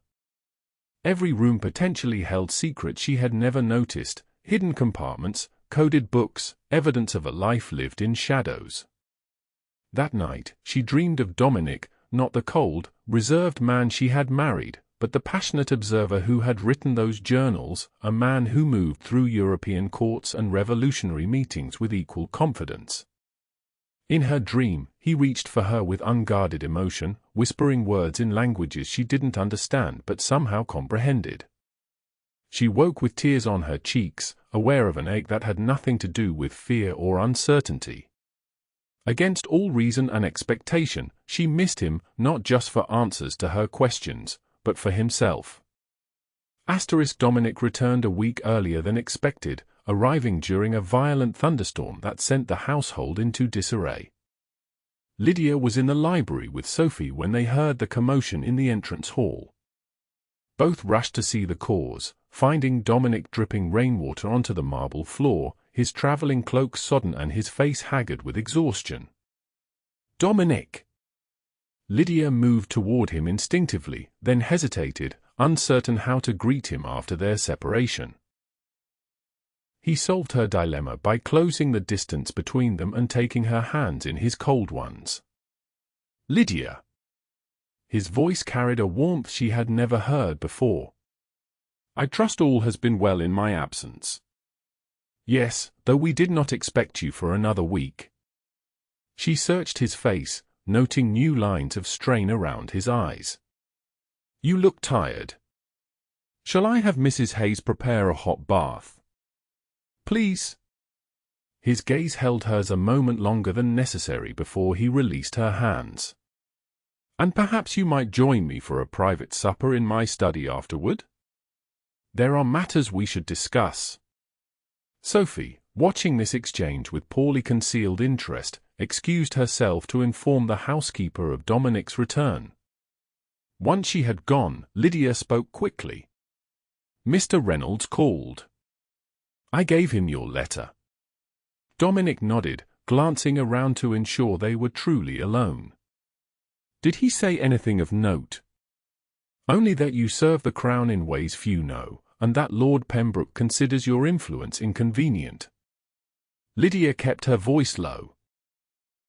Every room potentially held secrets she had never noticed, hidden compartments, coded books, evidence of a life lived in shadows. That night, she dreamed of Dominic, not the cold, reserved man she had married, but the passionate observer who had written those journals, a man who moved through European courts and revolutionary meetings with equal confidence. In her dream, he reached for her with unguarded emotion, whispering words in languages she didn't understand but somehow comprehended. She woke with tears on her cheeks, aware of an ache that had nothing to do with fear or uncertainty. Against all reason and expectation, she missed him, not just for answers to her questions, but for himself. Dominic returned a week earlier than expected, arriving during a violent thunderstorm that sent the household into disarray. Lydia was in the library with Sophie when they heard the commotion in the entrance hall. Both rushed to see the cause, finding Dominic dripping rainwater onto the marble floor, his travelling cloak sodden and his face haggard with exhaustion. Dominic! Lydia moved toward him instinctively, then hesitated, uncertain how to greet him after their separation. He solved her dilemma by closing the distance between them and taking her hands in his cold ones. Lydia! His voice carried a warmth she had never heard before. I trust all has been well in my absence. Yes, though we did not expect you for another week. She searched his face, noting new lines of strain around his eyes. You look tired. Shall I have Mrs. Hayes prepare a hot bath? Please. His gaze held hers a moment longer than necessary before he released her hands. And perhaps you might join me for a private supper in my study afterward? There are matters we should discuss. Sophie, watching this exchange with poorly concealed interest, excused herself to inform the housekeeper of Dominic's return. Once she had gone, Lydia spoke quickly. Mr. Reynolds called. I gave him your letter. Dominic nodded, glancing around to ensure they were truly alone. Did he say anything of note? Only that you serve the Crown in ways few know, and that Lord Pembroke considers your influence inconvenient. Lydia kept her voice low.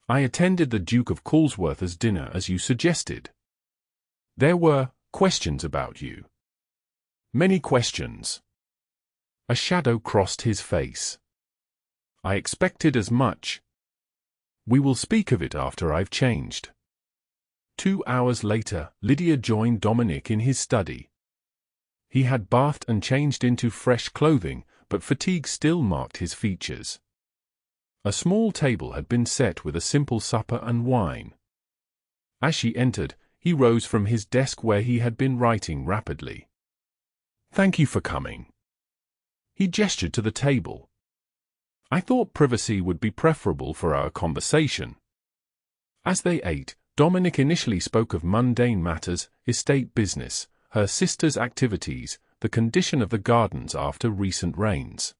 I attended the Duke of Colesworth's dinner as you suggested. There were questions about you. Many questions. A shadow crossed his face. I expected as much. We will speak of it after I've changed. 2 hours later, Lydia joined Dominic in his study. He had bathed and changed into fresh clothing, but fatigue still marked his features. A small table had been set with a simple supper and wine. As she entered, he rose from his desk where he had been writing rapidly. Thank you for coming. He gestured to the table. I thought privacy would be preferable for our conversation. As they ate, Dominic initially spoke of mundane matters, estate business, her sister's activities, the condition of the gardens after recent rains.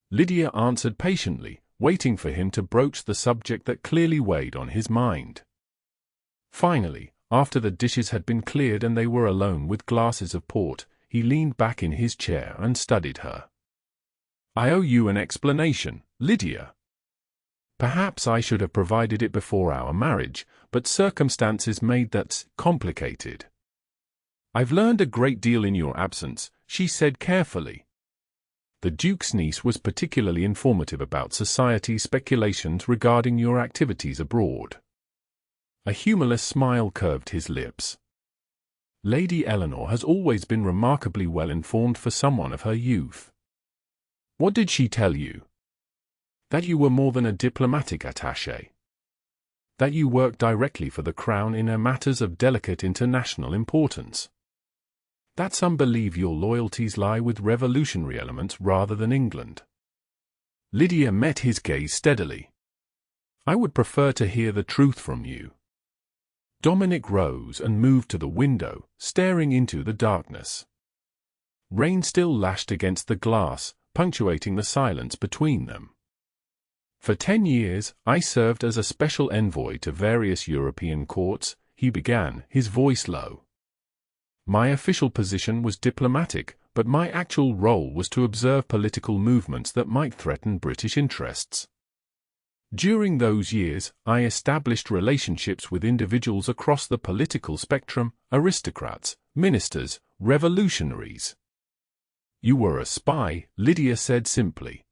Lydia answered patiently, waiting for him to broach the subject that clearly weighed on his mind. Finally, after the dishes had been cleared and they were alone with glasses of port, he leaned back in his chair and studied her. "I owe you an explanation, Lydia. Perhaps I should have provided it before our marriage, but circumstances made that complicated." "I've learned a great deal in your absence," she said carefully. The Duke's niece was particularly informative about society speculations regarding your activities abroad. A humorless smile curved his lips. "Lady Eleanor has always been remarkably well informed for someone of her youth." "What did she tell you?" "That you were more than a diplomatic attaché. That you worked directly for the Crown in matters of delicate international importance. That some believe your loyalties lie with revolutionary elements rather than England." Lydia met his gaze steadily. "I would prefer to hear the truth from you." Dominic rose and moved to the window, staring into the darkness. Rain still lashed against the glass, punctuating the silence between them. "For 10 years, I served as a special envoy to various European courts," he began, his voice low. "My official position was diplomatic, but my actual role was to observe political movements that might threaten British interests. During those years, I established relationships with individuals across the political spectrum, aristocrats, ministers, revolutionaries." "You were a spy," Lydia said simply.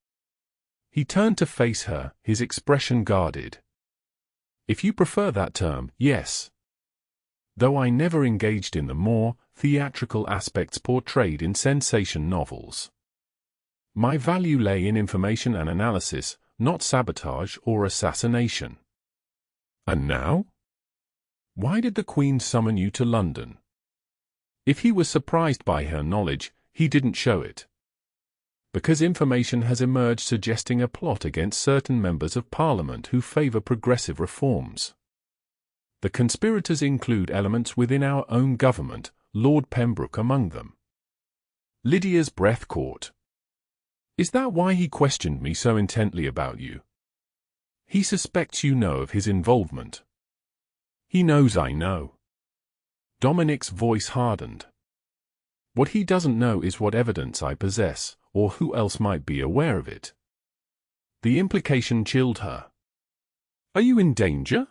He turned to face her, his expression guarded. "If you prefer that term, yes. Though I never engaged in the more theatrical aspects portrayed in sensation novels. My value lay in information and analysis, not sabotage or assassination." "And now? Why did the Queen summon you to London?" If he was surprised by her knowledge, he didn't show it. "Because information has emerged suggesting a plot against certain members of Parliament who favour progressive reforms. The conspirators include elements within our own government, Lord Pembroke among them." Lydia's breath caught. "Is that why he questioned me so intently about you? He suspects you know of his involvement." "He knows I know." Dominic's voice hardened. "What he doesn't know is what evidence I possess, or who else might be aware of it." The implication chilled her. "Are you in danger?"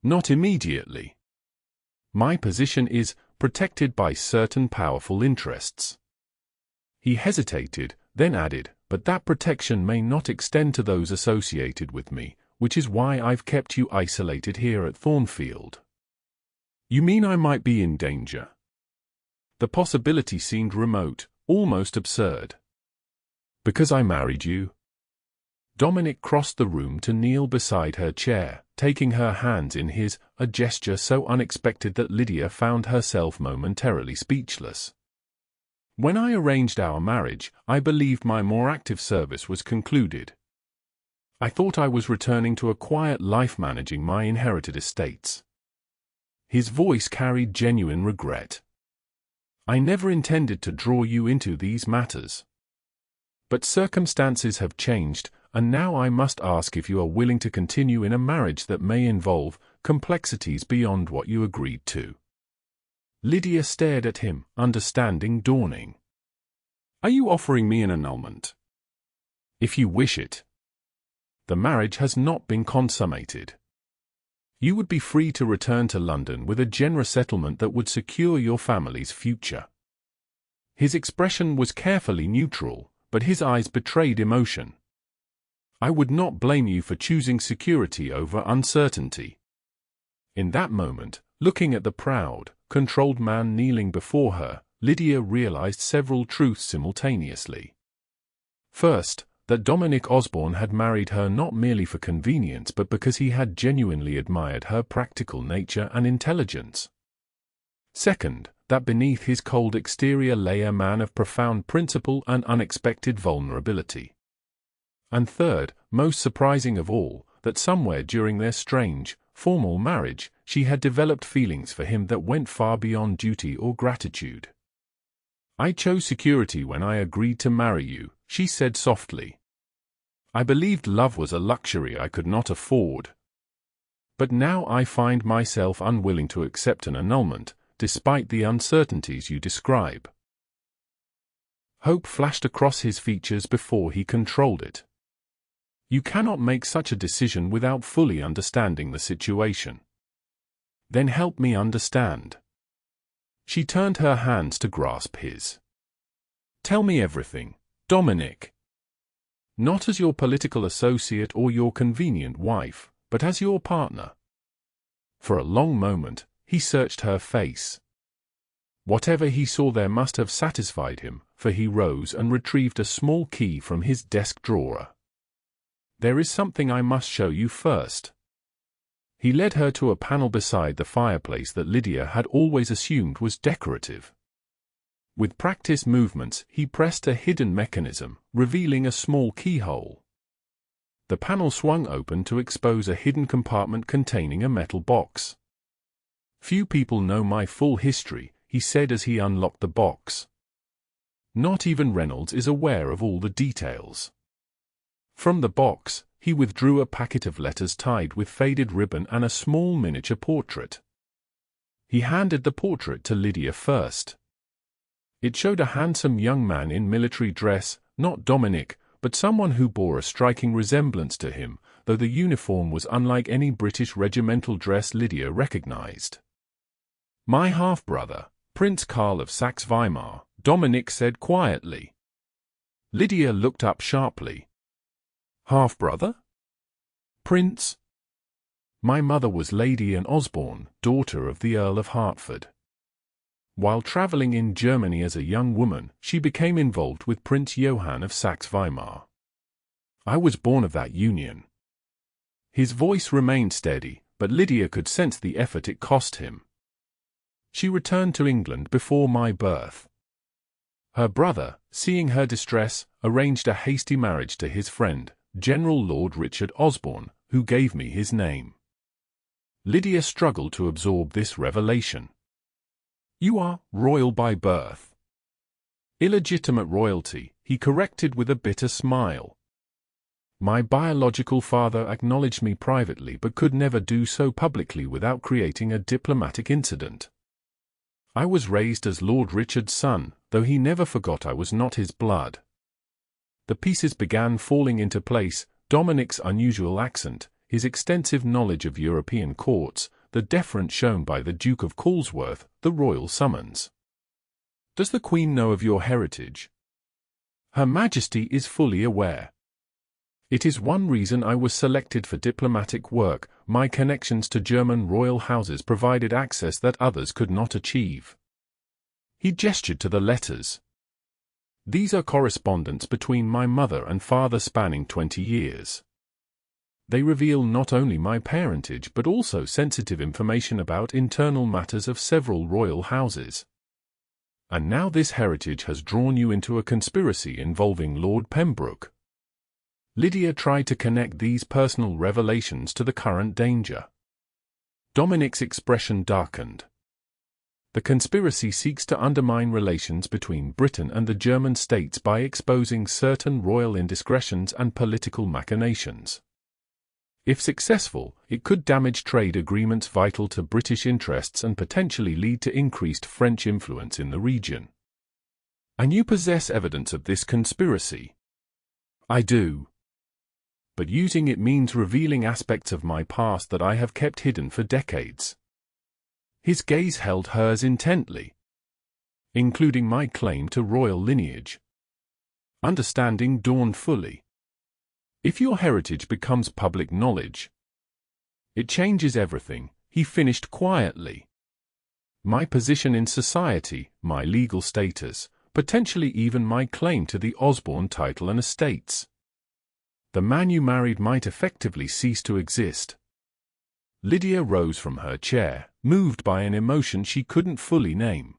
"Not immediately. My position is protected by certain powerful interests." He hesitated, then added, "But that protection may not extend to those associated with me, which is why I've kept you isolated here at Thornfield." "You mean I might be in danger?" The possibility seemed remote, almost absurd. "Because I married you?" Dominic crossed the room to kneel beside her chair, taking her hands in his, a gesture so unexpected that Lydia found herself momentarily speechless. "When I arranged our marriage, I believed my more active service was concluded. I thought I was returning to a quiet life managing my inherited estates." His voice carried genuine regret. "I never intended to draw you into these matters. But circumstances have changed, and now I must ask if you are willing to continue in a marriage that may involve complexities beyond what you agreed to." Lydia stared at him, understanding dawning. "Are you offering me an annulment?" "If you wish it. The marriage has not been consummated. You would be free to return to London with a generous settlement that would secure your family's future." His expression was carefully neutral, but his eyes betrayed emotion. "I would not blame you for choosing security over uncertainty." In that moment, looking at the proud, controlled man kneeling before her, Lydia realized several truths simultaneously. First, that Dominic Osborne had married her not merely for convenience but because he had genuinely admired her practical nature and intelligence. Second, that beneath his cold exterior lay a man of profound principle and unexpected vulnerability. And third, most surprising of all, that somewhere during their strange, formal marriage, she had developed feelings for him that went far beyond duty or gratitude. "I chose security when I agreed to marry you," she said softly. "I believed love was a luxury I could not afford. But now I find myself unwilling to accept an annulment, despite the uncertainties you describe." Hope flashed across his features before he controlled it. "You cannot make such a decision without fully understanding the situation." "Then help me understand." She turned her hands to grasp his. "Tell me everything, Dominic. Not as your political associate or your convenient wife, but as your partner." For a long moment, he searched her face. Whatever he saw there must have satisfied him, for he rose and retrieved a small key from his desk drawer. "There is something I must show you first." He led her to a panel beside the fireplace that Lydia had always assumed was decorative. With practiced movements, he pressed a hidden mechanism, revealing a small keyhole. The panel swung open to expose a hidden compartment containing a metal box. "Few people know my full history," he said as he unlocked the box. "Not even Reynolds is aware of all the details." From the box, he withdrew a packet of letters tied with faded ribbon and a small miniature portrait. He handed the portrait to Lydia first. It showed a handsome young man in military dress, not Dominic, but someone who bore a striking resemblance to him, though the uniform was unlike any British regimental dress Lydia recognized. "My half-brother, Prince Karl of Saxe-Weimar," Dominic said quietly. Lydia looked up sharply. "Half-brother? Prince?" "My mother was Lady Anne Osborne, daughter of the Earl of Hertford. While traveling in Germany as a young woman, she became involved with Prince Johann of Saxe-Weimar. I was born of that union." His voice remained steady, but Lydia could sense the effort it cost him. "She returned to England before my birth. Her brother, seeing her distress, arranged a hasty marriage to his friend, General Lord Richard Osborne, who gave me his name." Lydia struggled to absorb this revelation. "You are royal by birth." "Illegitimate royalty," he corrected with a bitter smile. "My biological father acknowledged me privately but could never do so publicly without creating a diplomatic incident. I was raised as Lord Richard's son, though he never forgot I was not his blood." The pieces began falling into place: Dominic's unusual accent, his extensive knowledge of European courts, the deference shown by the Duke of Colesworth, the royal summons. "Does the Queen know of your heritage?" "Her Majesty is fully aware. It is one reason I was selected for diplomatic work. My connections to German royal houses provided access that others could not achieve." He gestured to the letters. "These are correspondence between my mother and father spanning 20 years. They reveal not only my parentage but also sensitive information about internal matters of several royal houses. And now this heritage has drawn you into a conspiracy involving Lord Pembroke." Lydia tried to connect these personal revelations to the current danger. Dominic's expression darkened. "The conspiracy seeks to undermine relations between Britain and the German states by exposing certain royal indiscretions and political machinations. If successful, it could damage trade agreements vital to British interests and potentially lead to increased French influence in the region." "And you possess evidence of this conspiracy?" "I do. But using it means revealing aspects of my past that I have kept hidden for decades." His gaze held hers intently. "Including my claim to royal lineage." Understanding dawned fully. "If your heritage becomes public knowledge, it changes everything," he finished quietly. "My position in society, my legal status, potentially even my claim to the Osborne title and estates. The man you married might effectively cease to exist." Lydia rose from her chair, moved by an emotion she couldn't fully name.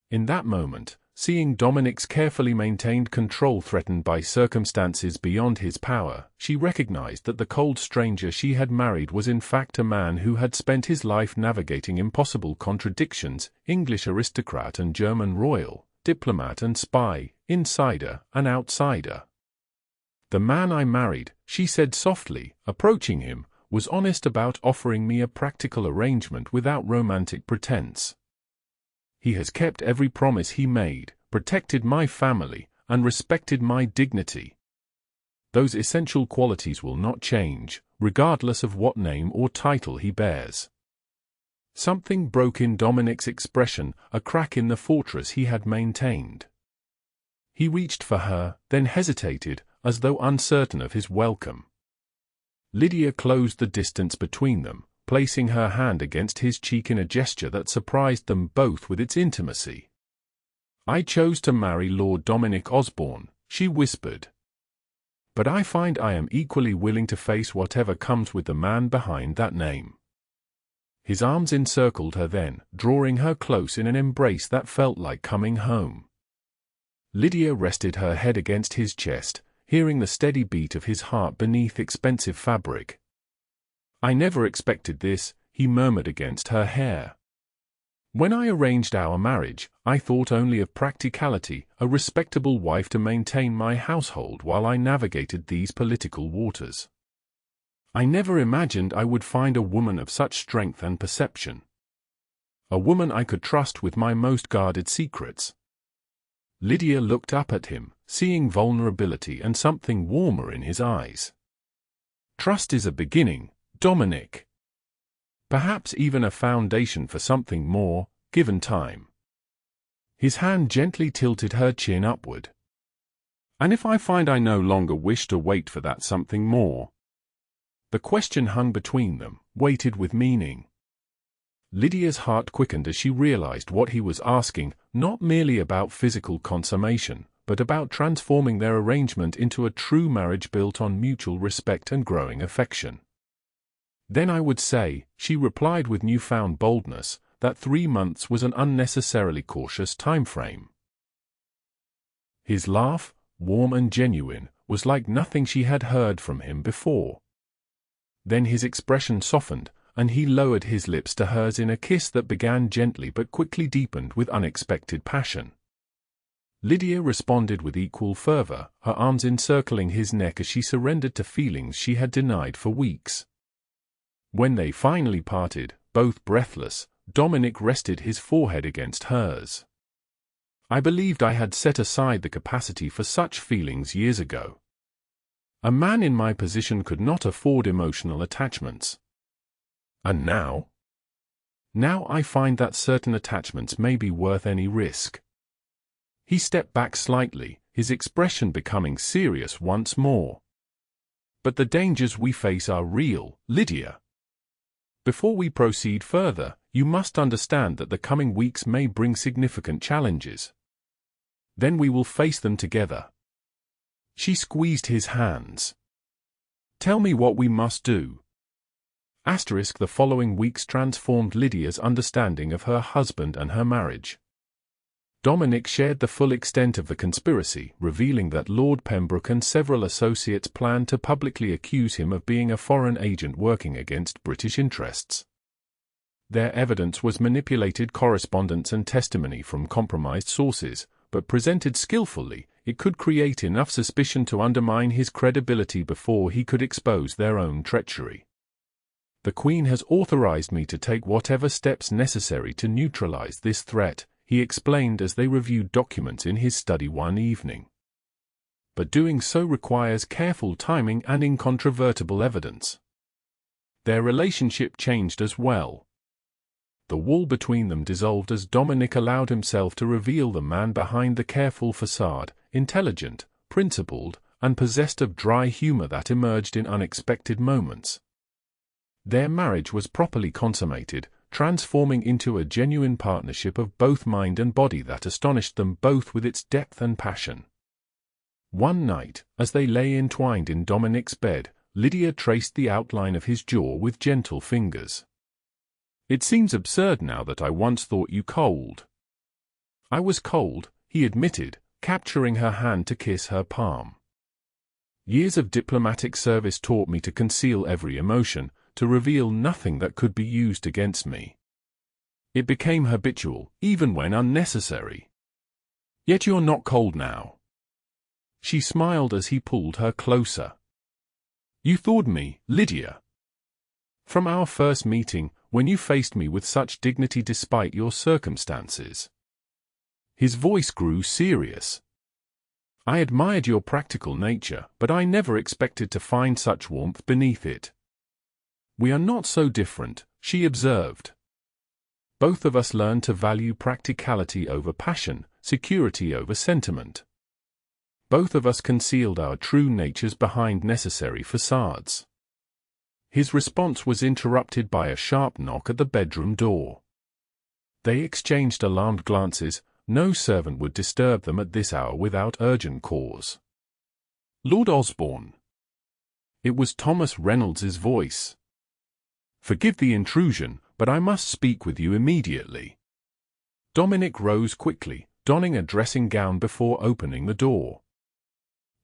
In that moment, seeing Dominic's carefully maintained control threatened by circumstances beyond his power, she recognized that the cold stranger she had married was in fact a man who had spent his life navigating impossible contradictions: English aristocrat and German royal, diplomat and spy, insider and outsider. "The man I married," she said softly, approaching him, "was honest about offering me a practical arrangement without romantic pretense. He has kept every promise he made, protected my family, and respected my dignity. Those essential qualities will not change, regardless of what name or title he bears." Something broke in Dominic's expression, a crack in the fortress he had maintained. He reached for her, then hesitated, as though uncertain of his welcome. Lydia closed the distance between them, placing her hand against his cheek in a gesture that surprised them both with its intimacy. "I chose to marry Lord Dominic Osborne," she whispered. "But I find I am equally willing to face whatever comes with the man behind that name." His arms encircled her then, drawing her close in an embrace that felt like coming home. Lydia rested her head against his chest, hearing the steady beat of his heart beneath expensive fabric. "I never expected this," he murmured against her hair. "When I arranged our marriage, I thought only of practicality, a respectable wife to maintain my household while I navigated these political waters. I never imagined I would find a woman of such strength and perception. A woman I could trust with my most guarded secrets." Lydia looked up at him, seeing vulnerability and something warmer in his eyes. "Trust is a beginning, Dominic. Perhaps even a foundation for something more, given time." His hand gently tilted her chin upward. "And if I find I no longer wish to wait for that something more?" The question hung between them, weighted with meaning. Lydia's heart quickened as she realized what he was asking, not merely about physical consummation, but about transforming their arrangement into a true marriage built on mutual respect and growing affection. "Then I would say," she replied with newfound boldness, "that 3 months was an unnecessarily cautious time frame." His laugh, warm and genuine, was like nothing she had heard from him before. Then his expression softened, and he lowered his lips to hers in a kiss that began gently but quickly deepened with unexpected passion. Lydia responded with equal fervor, her arms encircling his neck as she surrendered to feelings she had denied for weeks. When they finally parted, both breathless, Dominic rested his forehead against hers. "I believed I had set aside the capacity for such feelings years ago. A man in my position could not afford emotional attachments. And now? Now I find that certain attachments may be worth any risk." He stepped back slightly, his expression becoming serious once more. "But the dangers we face are real, Lydia. Before we proceed further, you must understand that the coming weeks may bring significant challenges. Then we will face them together." She squeezed his hands. "Tell me what we must do." The following weeks transformed Lydia's understanding of her husband and her marriage. Dominic shared the full extent of the conspiracy, revealing that Lord Pembroke and several associates planned to publicly accuse him of being a foreign agent working against British interests. Their evidence was manipulated correspondence and testimony from compromised sources, but presented skillfully, it could create enough suspicion to undermine his credibility before he could expose their own treachery. "The Queen has authorized me to take whatever steps necessary to neutralize this threat," he explained as they reviewed documents in his study one evening. "But doing so requires careful timing and incontrovertible evidence." Their relationship changed as well. The wall between them dissolved as Dominic allowed himself to reveal the man behind the careful facade, intelligent, principled, and possessed of dry humor that emerged in unexpected moments. Their marriage was properly consummated, transforming into a genuine partnership of both mind and body that astonished them both with its depth and passion. One night, as they lay entwined in Dominic's bed, Lydia traced the outline of his jaw with gentle fingers. "It seems absurd now that I once thought you cold." "I was cold," he admitted, capturing her hand to kiss her palm. Years of diplomatic service taught me to conceal every emotion, to reveal nothing that could be used against me. It became habitual, even when unnecessary. Yet you're not cold now. She smiled as he pulled her closer. You thawed me, Lydia. From our first meeting, when you faced me with such dignity despite your circumstances. His voice grew serious. I admired your practical nature, but I never expected to find such warmth beneath it. We are not so different, she observed. Both of us learned to value practicality over passion, security over sentiment. Both of us concealed our true natures behind necessary facades. His response was interrupted by a sharp knock at the bedroom door. They exchanged alarmed glances. No servant would disturb them at this hour without urgent cause. Lord Osborne. It was Thomas Reynolds's voice. Forgive the intrusion, but I must speak with you immediately. Dominic rose quickly, donning a dressing gown before opening the door.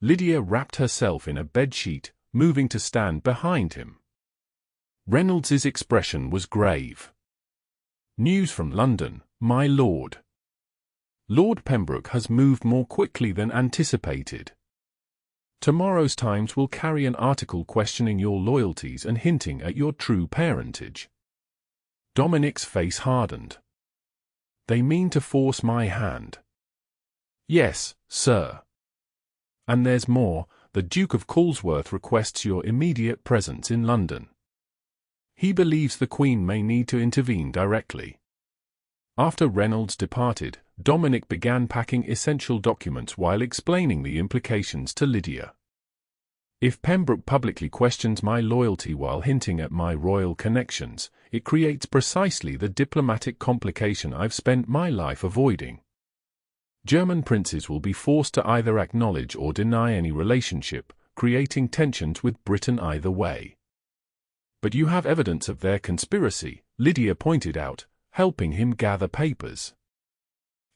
Lydia wrapped herself in a bedsheet, moving to stand behind him. Reynolds's expression was grave. News from London, my lord. Lord Pembroke has moved more quickly than anticipated. Tomorrow's Times will carry an article questioning your loyalties and hinting at your true parentage. Dominic's face hardened. They mean to force my hand. Yes, sir. And there's more, the Duke of Colesworth requests your immediate presence in London. He believes the Queen may need to intervene directly. After Reynolds departed, Dominic began packing essential documents while explaining the implications to Lydia. If Pembroke publicly questions my loyalty while hinting at my royal connections, it creates precisely the diplomatic complication I've spent my life avoiding. German princes will be forced to either acknowledge or deny any relationship, creating tensions with Britain either way. But you have evidence of their conspiracy, Lydia pointed out, helping him gather papers.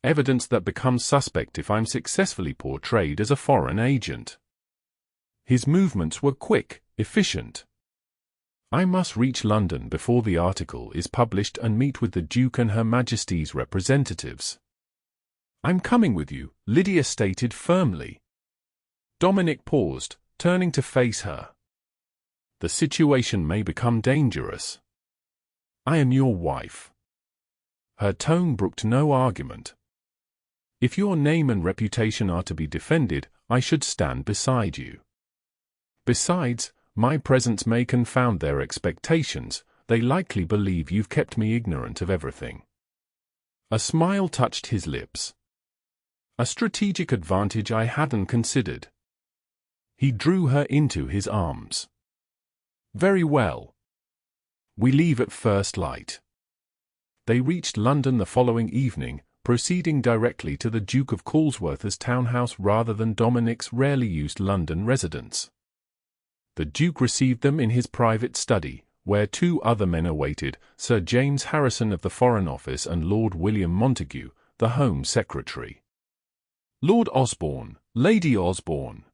Evidence that becomes suspect if I'm successfully portrayed as a foreign agent. His movements were quick, efficient. I must reach London before the article is published and meet with the Duke and Her Majesty's representatives. I'm coming with you, Lydia stated firmly. Dominic paused, turning to face her. The situation may become dangerous. I am your wife. Her tone brooked no argument. If your name and reputation are to be defended, I should stand beside you. Besides, my presence may confound their expectations. They likely believe you've kept me ignorant of everything. A smile touched his lips. A strategic advantage I hadn't considered. He drew her into his arms. Very well. We leave at first light. They reached London the following evening, proceeding directly to the Duke of Colesworth's townhouse rather than Dominic's rarely used London residence. The Duke received them in his private study, where two other men awaited, Sir James Harrison of the Foreign Office and Lord William Montague, the Home Secretary. Lord Osborne, Lady Osborne.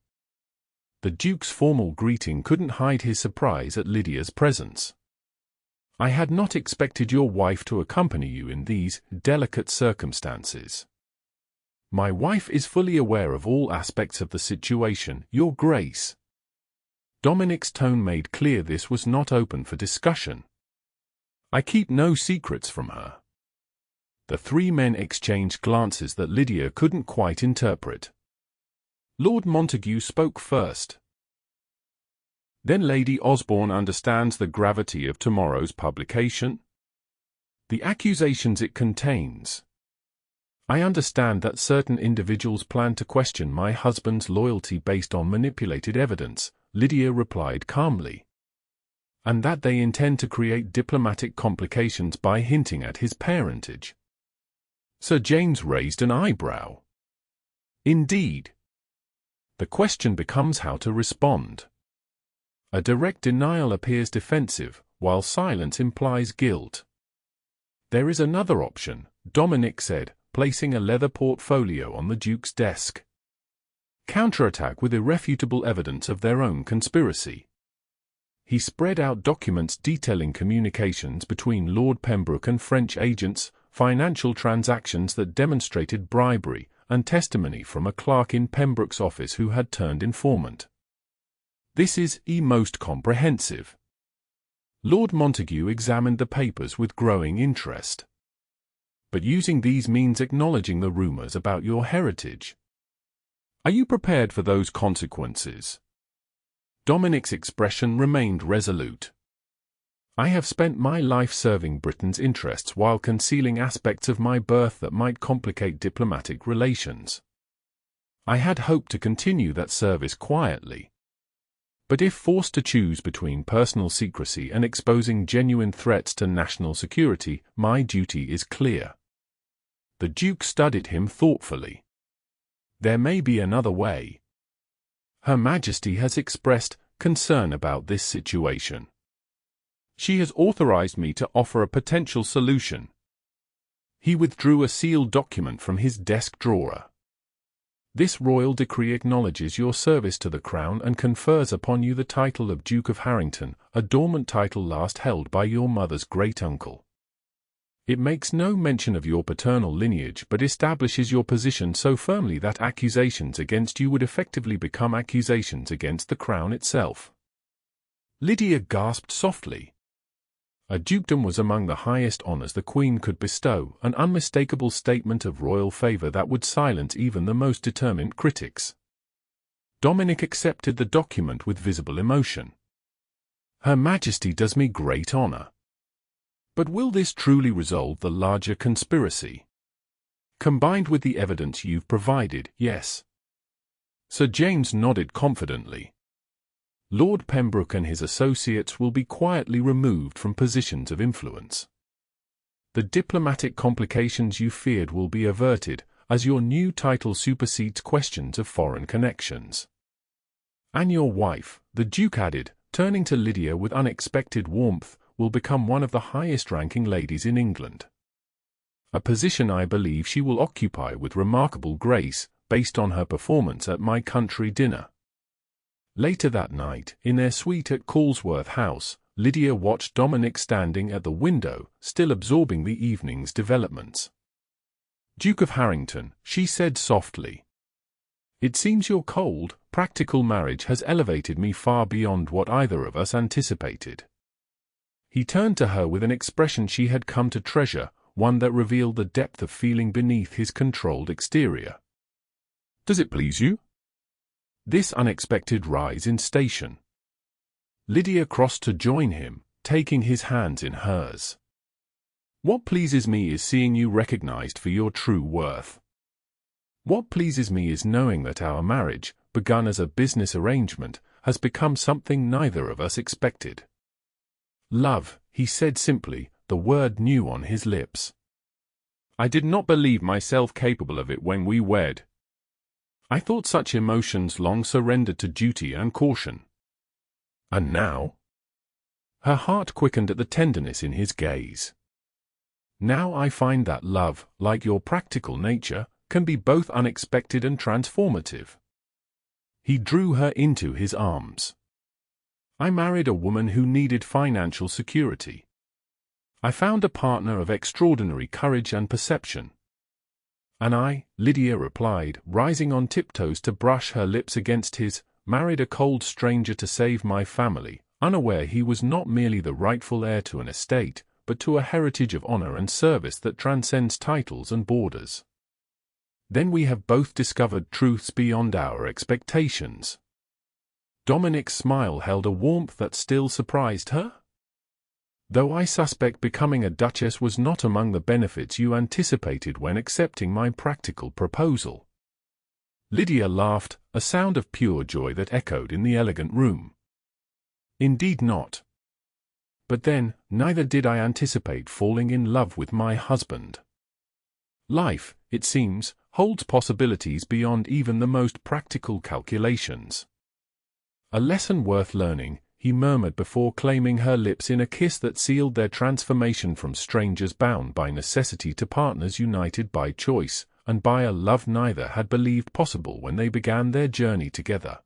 The Duke's formal greeting couldn't hide his surprise at Lydia's presence. I had not expected your wife to accompany you in these delicate circumstances. My wife is fully aware of all aspects of the situation, Your Grace. Dominic's tone made clear this was not open for discussion. I keep no secrets from her. The three men exchanged glances that Lydia couldn't quite interpret. Lord Montague spoke first. Then Lady Osborne understands the gravity of tomorrow's publication? The accusations it contains. I understand that certain individuals plan to question my husband's loyalty based on manipulated evidence, Lydia replied calmly. And that they intend to create diplomatic complications by hinting at his parentage. Sir James raised an eyebrow. Indeed. The question becomes how to respond. A direct denial appears defensive, while silence implies guilt. There is another option, Dominic said, placing a leather portfolio on the Duke's desk. Counterattack with irrefutable evidence of their own conspiracy. He spread out documents detailing communications between Lord Pembroke and French agents, financial transactions that demonstrated bribery, and testimony from a clerk in Pembroke's office who had turned informant. This is most comprehensive. Lord Montague examined the papers with growing interest. But using these means acknowledging the rumors about your heritage. Are you prepared for those consequences? Dominic's expression remained resolute. I have spent my life serving Britain's interests while concealing aspects of my birth that might complicate diplomatic relations. I had hoped to continue that service quietly. But if forced to choose between personal secrecy and exposing genuine threats to national security, my duty is clear. The Duke studied him thoughtfully. There may be another way. Her Majesty has expressed concern about this situation. She has authorized me to offer a potential solution. He withdrew a sealed document from his desk drawer. This royal decree acknowledges your service to the Crown and confers upon you the title of Duke of Harrington, a dormant title last held by your mother's great-uncle. It makes no mention of your paternal lineage but establishes your position so firmly that accusations against you would effectively become accusations against the Crown itself. Lydia gasped softly. A dukedom was among the highest honors the Queen could bestow, an unmistakable statement of royal favor that would silence even the most determined critics. Dominic accepted the document with visible emotion. Her Majesty does me great honor. But will this truly resolve the larger conspiracy? Combined with the evidence you've provided, yes. Sir James nodded confidently. Lord Pembroke and his associates will be quietly removed from positions of influence. The diplomatic complications you feared will be averted, as your new title supersedes questions of foreign connections. And your wife, the Duke added, turning to Lydia with unexpected warmth, will become one of the highest-ranking ladies in England. A position I believe she will occupy with remarkable grace, based on her performance at my country dinner. Later that night, in their suite at Colesworth House, Lydia watched Dominic standing at the window, still absorbing the evening's developments. Duke of Harrington, she said softly. It seems your cold, practical marriage has elevated me far beyond what either of us anticipated. He turned to her with an expression she had come to treasure, one that revealed the depth of feeling beneath his controlled exterior. Does it please you? This unexpected rise in station. Lydia crossed to join him, taking his hands in hers. What pleases me is seeing you recognized for your true worth. What pleases me is knowing that our marriage, begun as a business arrangement, has become something neither of us expected. Love, he said simply, the word new on his lips. I did not believe myself capable of it when we wed. I thought such emotions long surrendered to duty and caution. And now? Her heart quickened at the tenderness in his gaze. Now I find that love, like your practical nature, can be both unexpected and transformative. He drew her into his arms. I married a woman who needed financial security. I found a partner of extraordinary courage and perception. And I, Lydia replied, rising on tiptoes to brush her lips against his, married a cold stranger to save my family, unaware he was not merely the rightful heir to an estate, but to a heritage of honor and service that transcends titles and borders. Then we have both discovered truths beyond our expectations. Dominic's smile held a warmth that still surprised her. Though I suspect becoming a duchess was not among the benefits you anticipated when accepting my practical proposal. Lydia laughed, a sound of pure joy that echoed in the elegant room. Indeed not. But then, neither did I anticipate falling in love with my husband. Life, it seems, holds possibilities beyond even the most practical calculations. A lesson worth learning, he murmured before claiming her lips in a kiss that sealed their transformation from strangers bound by necessity to partners united by choice, and by a love neither had believed possible when they began their journey together.